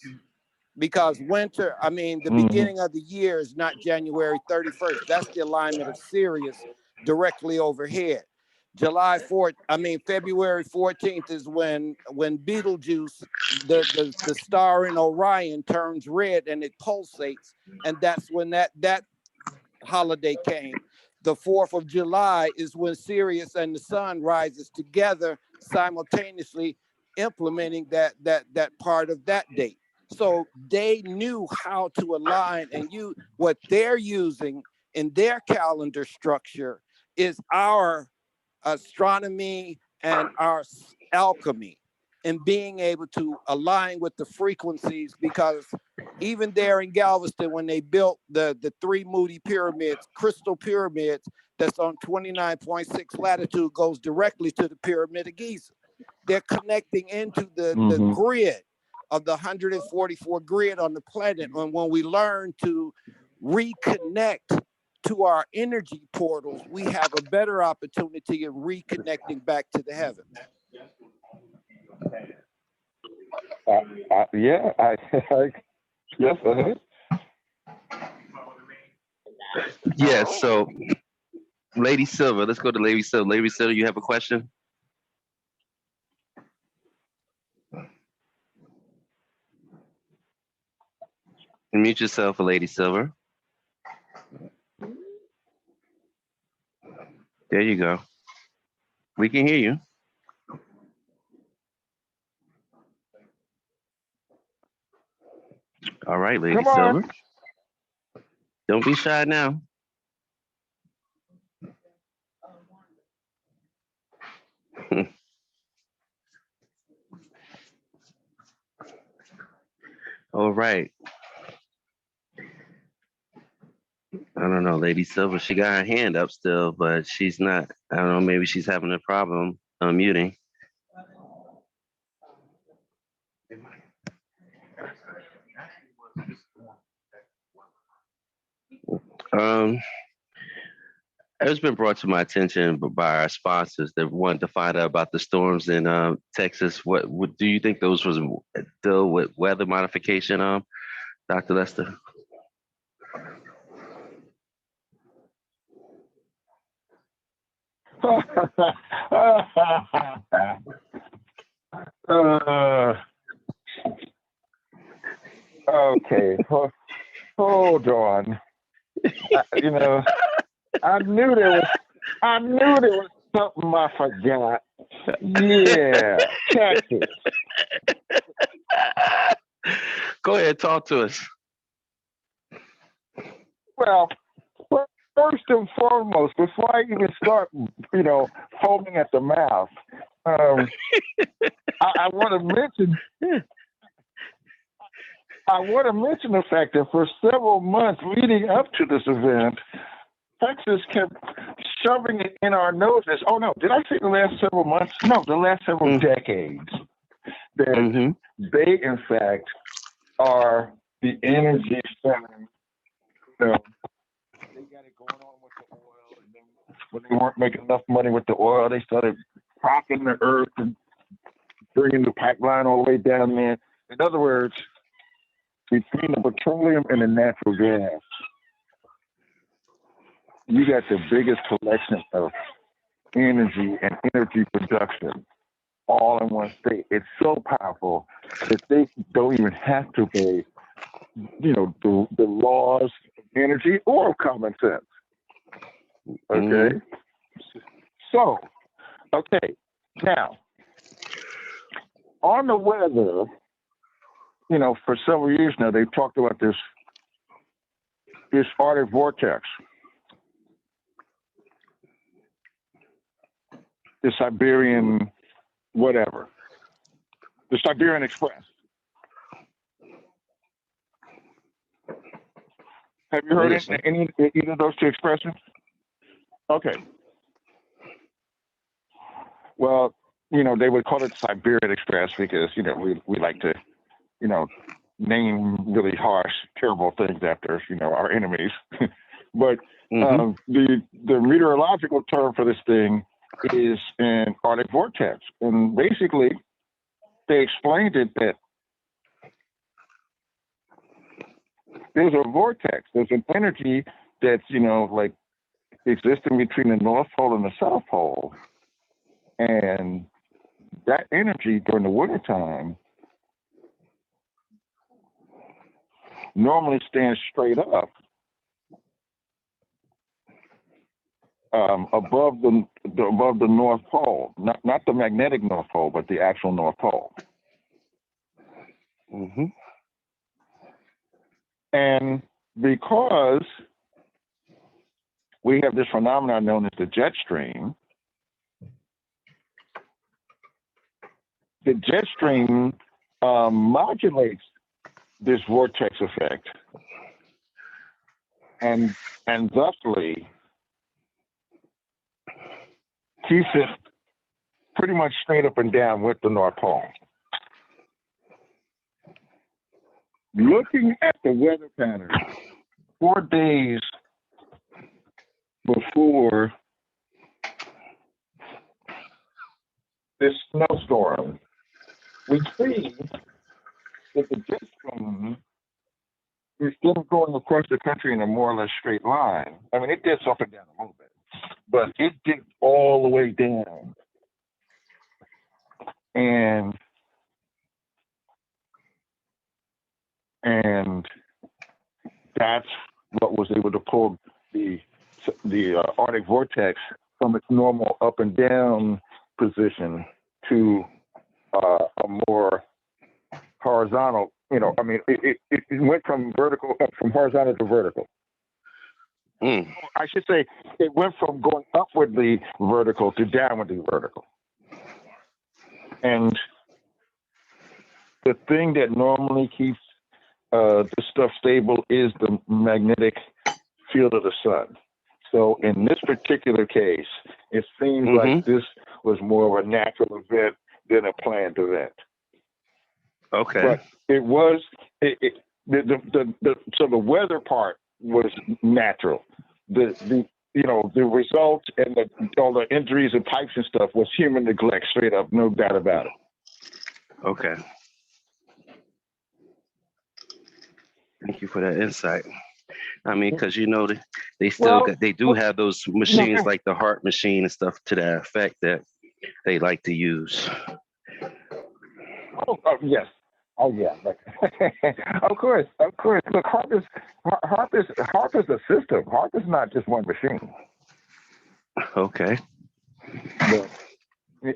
Because winter, the beginning of the year is not January 31st. That's the alignment of Sirius directly overhead. February 14th is when Betelgeuse, the star in Orion, turns red and it pulsates, and that's when that holiday came. The 4th of July is when Sirius and the sun rises together simultaneously, implementing that part of that date. So they knew how to align, and what they're using in their calendar structure is our astronomy and our alchemy, and being able to align with the frequencies. Because even there in Galveston, when they built the three Moody pyramids, crystal pyramids, that's on 29.6 latitude, goes directly to the Pyramid of Giza. They're connecting into the grid of the 144 grid on the planet. And when we learn to reconnect to our energy portals, we have a better opportunity of reconnecting back to the heavens. Yeah, so Lady Silver. Let's go to Lady Silver. Lady Silver, you have a question? Mute yourself, Lady Silver. There you go. We can hear you. All right, Lady Silver. Don't be shy now. All right. I don't know, Lady Silver. She got her hand up still, but she's not. I don't know. Maybe she's having a problem unmuting. It's been brought to my attention by our sponsors that wanted to find out about the storms in Texas. What do you think those was deal with weather modification, Dr. Lester? Okay, hold on. I knew there was something I forgot. Yeah, Texas. Go ahead, talk to us. Well, first and foremost, before I even start, foaming at the mouth, I want to mention. I want to mention the fact that for several months leading up to this event, Texas kept shoving it in our noses. Oh no, did I say the last several months? No, the last several decades. That they, in fact, are the energy center. They got it going on with the oil, and then when they weren't making enough money with the oil, they started fracking the earth and bringing the pipeline all the way down there. In other words, between the petroleum and the natural gas, you got the biggest collection of energy and energy production all in one state. It's so powerful that they don't even have to obey, the laws of energy or of common sense. Okay? So, now, on the weather, for several years now, they've talked about this Arctic vortex, the Siberian whatever, the Siberian Express. Have you heard any either of those two expressions? Okay. Well, they would call it Siberian Express because, we like to, name really harsh, terrible things after, our enemies. But the meteorological term for this thing is an Arctic vortex. And basically, they explained it that there's a vortex, there's an energy that's, existing between the North Pole and the South Pole. And that energy during the wintertime normally stands straight up above the North Pole, not the magnetic North Pole, but the actual North Pole. And because we have this phenomenon known as the jet stream, the jet stream modulates this vortex effect, and thusly keeps it pretty much straight up and down with the North Pole. Looking at the weather pattern 4 days before this snowstorm, we see that the jet stream is still going across the country in a more or less straight line. I mean, it dips up and down a little bit. but it dipped all the way down. And that's what was able to pull the Arctic vortex from its normal up and down position to a more horizontal. It went from horizontal to vertical. I should say it went from going upwardly vertical to downwardly vertical. And the thing that normally keeps the stuff stable is the magnetic field of the sun. So in this particular case, it seems like this was more of a natural event than a planned event. Okay. But it was so the weather part was natural. The results and all the injuries and pipes and stuff was human neglect, straight up, no doubt about it. Okay. Thank you for that insight. I mean, because they do have those machines like the heart machine and stuff to that effect that they like to use. Oh yes. Oh yeah. Of course. Look, HARP is a system. HARP is not just one machine. Okay. But,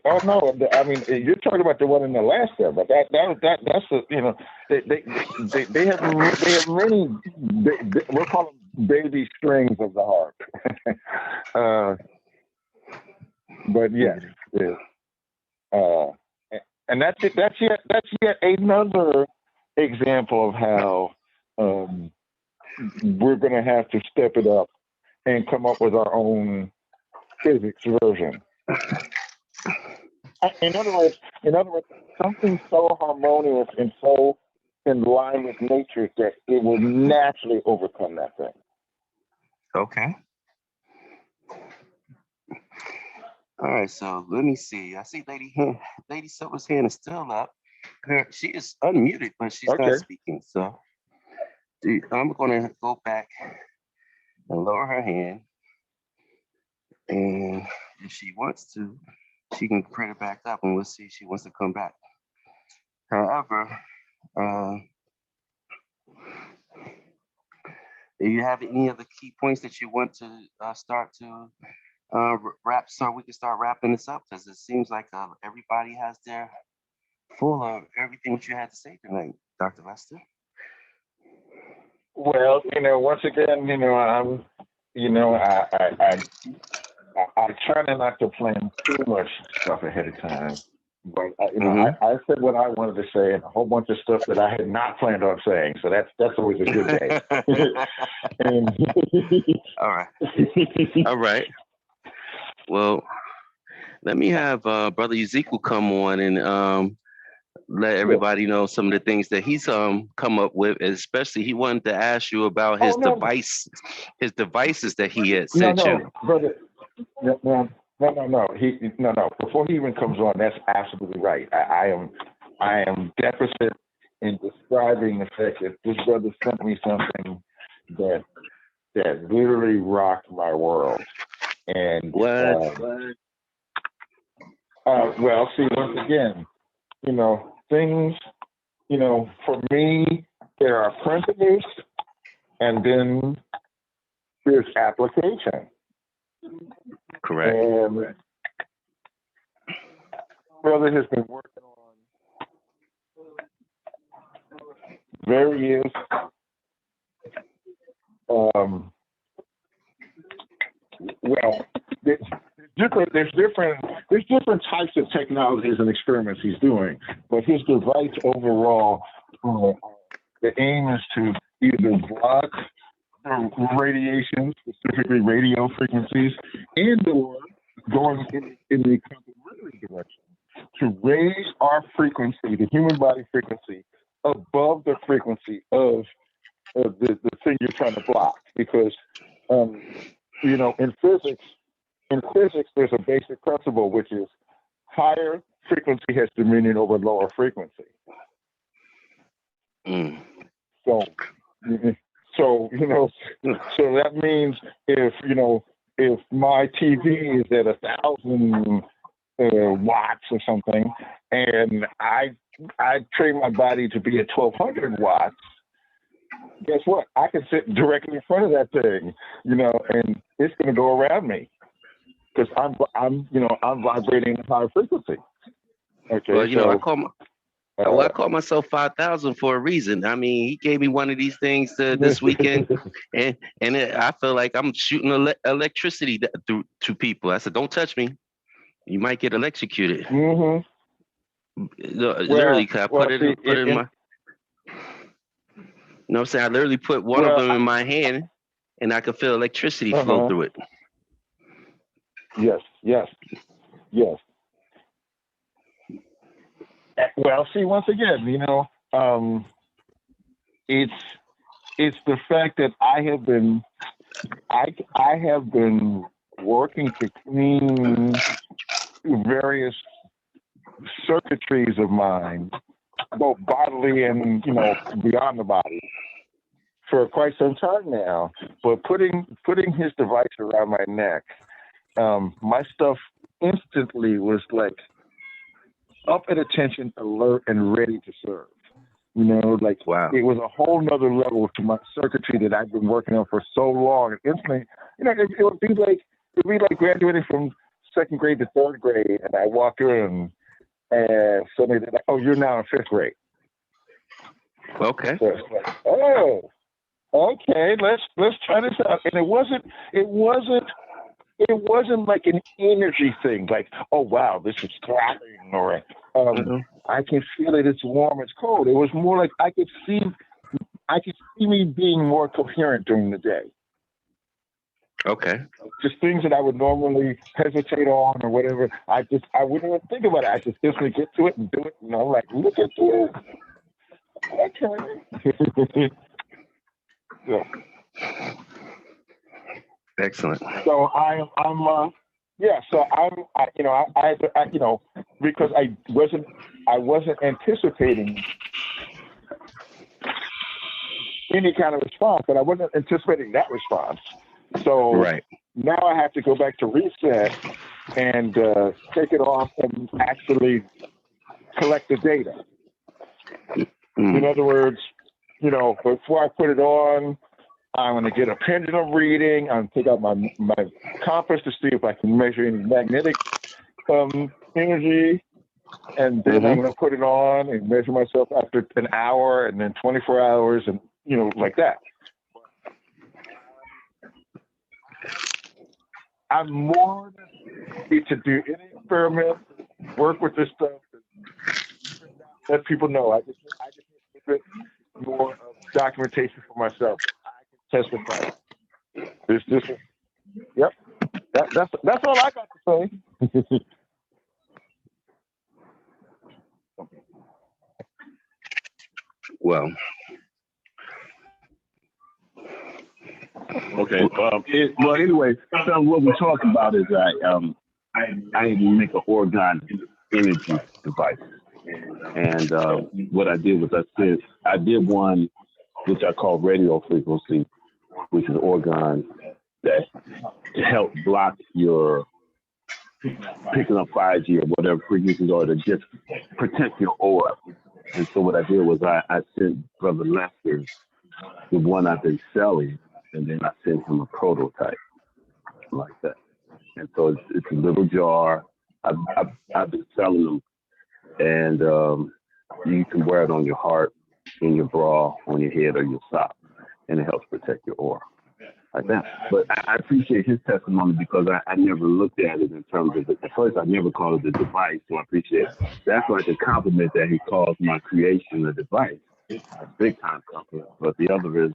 oh no! I mean, you're talking about the one in Alaska, but that's the they have many. We'll call them baby strings of the harp. But yes, and that's it. That's yet another example of how we're going to have to step it up and come up with our own physics version. In other words, something so harmonious and so in line with nature that it will naturally overcome that thing. Okay. All right, so let me see. I see Lady Silver's hand is still up. She is unmuted, but she's not speaking. So I'm going to go back and lower her hand. And if she wants to, she can print it back up and we'll see if she wants to come back. However, do you have any other key points that you want to start to wrap so we can start wrapping this up? Because it seems like everybody has their full of everything that you had to say tonight, Dr. Lester. Well, once again, I try not to plan too much stuff ahead of time, but I said what I wanted to say and a whole bunch of stuff that I had not planned on saying. So that's always a good day. All right. Well, let me have Brother Ezekiel come on and let everybody know some of the things that he's come up with. Especially, he wanted to ask you about his devices that he had sent you. Brother. No. Before he even comes on, that's absolutely right. I am deficit in describing the fact that this brother sent me something that literally rocked my world. And well, see, once again, things, for me, there are principles, and then there's application. Correct. And brother has been working on various there's different types of technologies and experiments he's doing, but his device overall, the aim is to either block radiation, specifically radio frequencies, and or going in the complementary direction to raise our frequency, the human body frequency, above the frequency of the thing you're trying to block. Because in physics, there's a basic principle, which is higher frequency has dominion over lower frequency. So that means if if my TV is at 1,000 watts or something, and I train my body to be at 1,200 watts, guess what? I can sit directly in front of that thing, and it's going to go around me because I'm vibrating at a higher frequency. Okay. Well, I call myself 5,000 for a reason. I mean, he gave me one of these things this weekend, and I feel like I'm shooting electricity to people. I said, "Don't touch me. You might get electrocuted." Mm-hmm. Literally, I put it in my. You know what I'm saying? I literally put one of them in my hand, and I could feel electricity flow through it. Yes. Well, see, once again, it's the fact that I have been working to clean various circuitries of mine, both bodily and beyond the body, for quite some time now. But putting his device around my neck, my stuff instantly was like up at attention, alert, and ready to serve. Wow. It was a whole nother level to my circuitry that I've been working on for so long. And instantly, it would be like graduating from second grade to third grade, and I walk in, and suddenly they're like, "Oh, you're now in fifth grade." Okay. So it's like, oh, okay, let's try this out. And it wasn't like an energy thing, like, oh wow, this is throbbing, or I can feel it, it's warm, it's cold. It was more like I could see me being more coherent during the day. Okay. Just things that I would normally hesitate on or whatever, I wouldn't even think about it. I just instantly get to it and do it, like, look at this. Okay. Yeah. Excellent. So because I wasn't anticipating any kind of response, but I wasn't anticipating that response. So now I have to go back to reset and take it off and actually collect the data. In other words, before I put it on, I'm going to get a pendulum reading. I'm going to take out my compass to see if I can measure any magnetic energy. And then I'm going to put it on and measure myself after an hour and then 24 hours and, like that. I'm more than happy to do any experiment, work with this stuff, let people know. I just need a bit more documentation for myself. Testify. Yep. That's all I got to say. Well. Okay. Well, anyway, so what we're talking about is I need to make an orgone energy device, and what I did was I did one which I call radio frequency, which is orgone that to help block your picking up 5G or whatever frequencies are to just protect your aura. And so what I did was I sent Brother Lester the one I've been selling, and then I sent him a prototype like that. And so it's a little jar. I've been selling them, and you can wear it on your heart, in your bra, on your head, or your sock, and it helps protect your aura like that. But I appreciate his testimony because I never looked at it in terms of at first I never called it a device, so I appreciate it. That's like a compliment that he calls my creation a device. It's a big time compliment. But the other is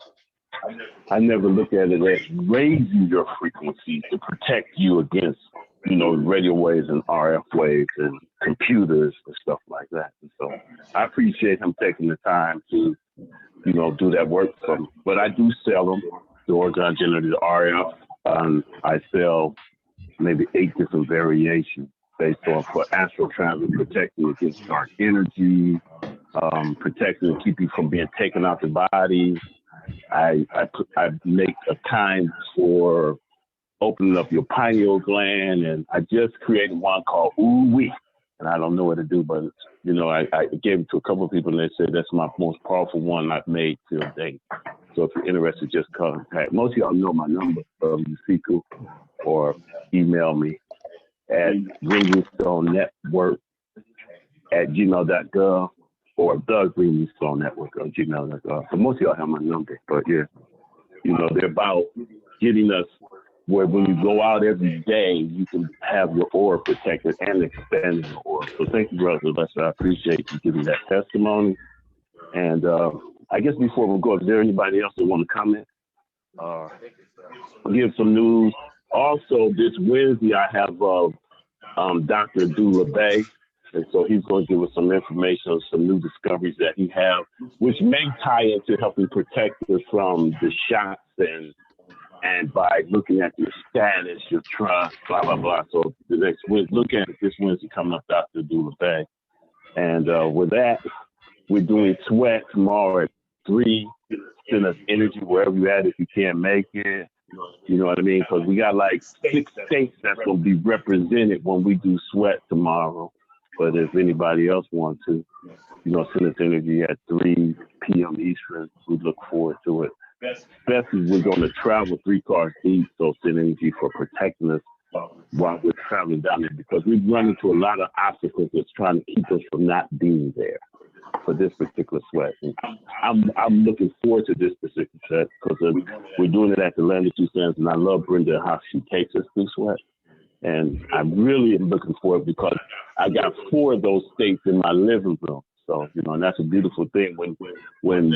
I never look at it as raising your frequency to protect you against, radio waves and RF waves and computers and stuff like that. And so I appreciate him taking the time to, do that work for me. But I do sell them, the orgone generated RF. I sell maybe 8 different variations based on for astral travel, protecting against dark energy, protecting and keep you from being taken out the body. I make a time for opening up your pineal gland. And I just created one called Ooh Wee. And I don't know what to do, but you know, I gave it to a couple of people and they said that's my most powerful one I've made till date. So if you're interested, just contact. Most of y'all know my number, Yusiku, or email me at greenstonenetwork@gmail.gov or the Greenstone Network at gmail.gov. So most of y'all have my number, but yeah, you know, they're about getting us where when you go out every day, you can have your aura protected and expand your aura. So thank you, Brother Lester. I appreciate you giving that testimony. And I guess before we go, is there anybody else that want to comment? I'll give some news. Also, this Wednesday, I have Dr. Dula Bay. And so he's going to give us some information on some new discoveries that he has, which may tie into helping protect us from the shots and by looking at your status, your trust, blah, blah, blah. So the next week, look at it this Wednesday coming up, Dr. Dula Bay. And with that, we're doing Sweat tomorrow at 3. Send us energy wherever you're at if you can't make it. You know what I mean? Because we got like 6 states that's going to be represented when we do Sweat tomorrow. But if anybody else wants to, you know, send us energy at 3 p.m. Eastern, we look forward to it. Especially we're going to travel 3 cars deep, so send energy for protecting us while we're traveling down there, because we've run into a lot of obstacles that's trying to keep us from not being there for this particular Sweat. And I'm looking forward to this particular set because we're doing it at the Land of Two Sands, and I love Brenda how she takes us through Sweat. And I really am looking forward because I got 4 of those states in my living room. So, you know, and that's a beautiful thing. When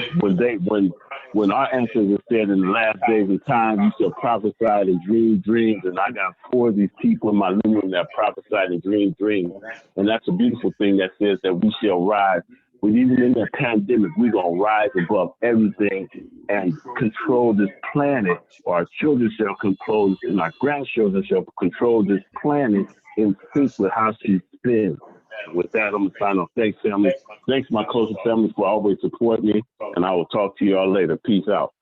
our ancestors said in the last days of time, you shall prophesy and dream dreams, and I got 4 of these people in my living room that prophesied and dream dreams. And that's a beautiful thing that says that we shall rise. But even in the pandemic, we're going to rise above everything and control this planet. Our children shall control, and our grandchildren shall control this planet in sync with how she spins. With that, I'm going to sign off. Thanks, family. Thanks, my closest family, for always supporting me. And I will talk to you all later. Peace out.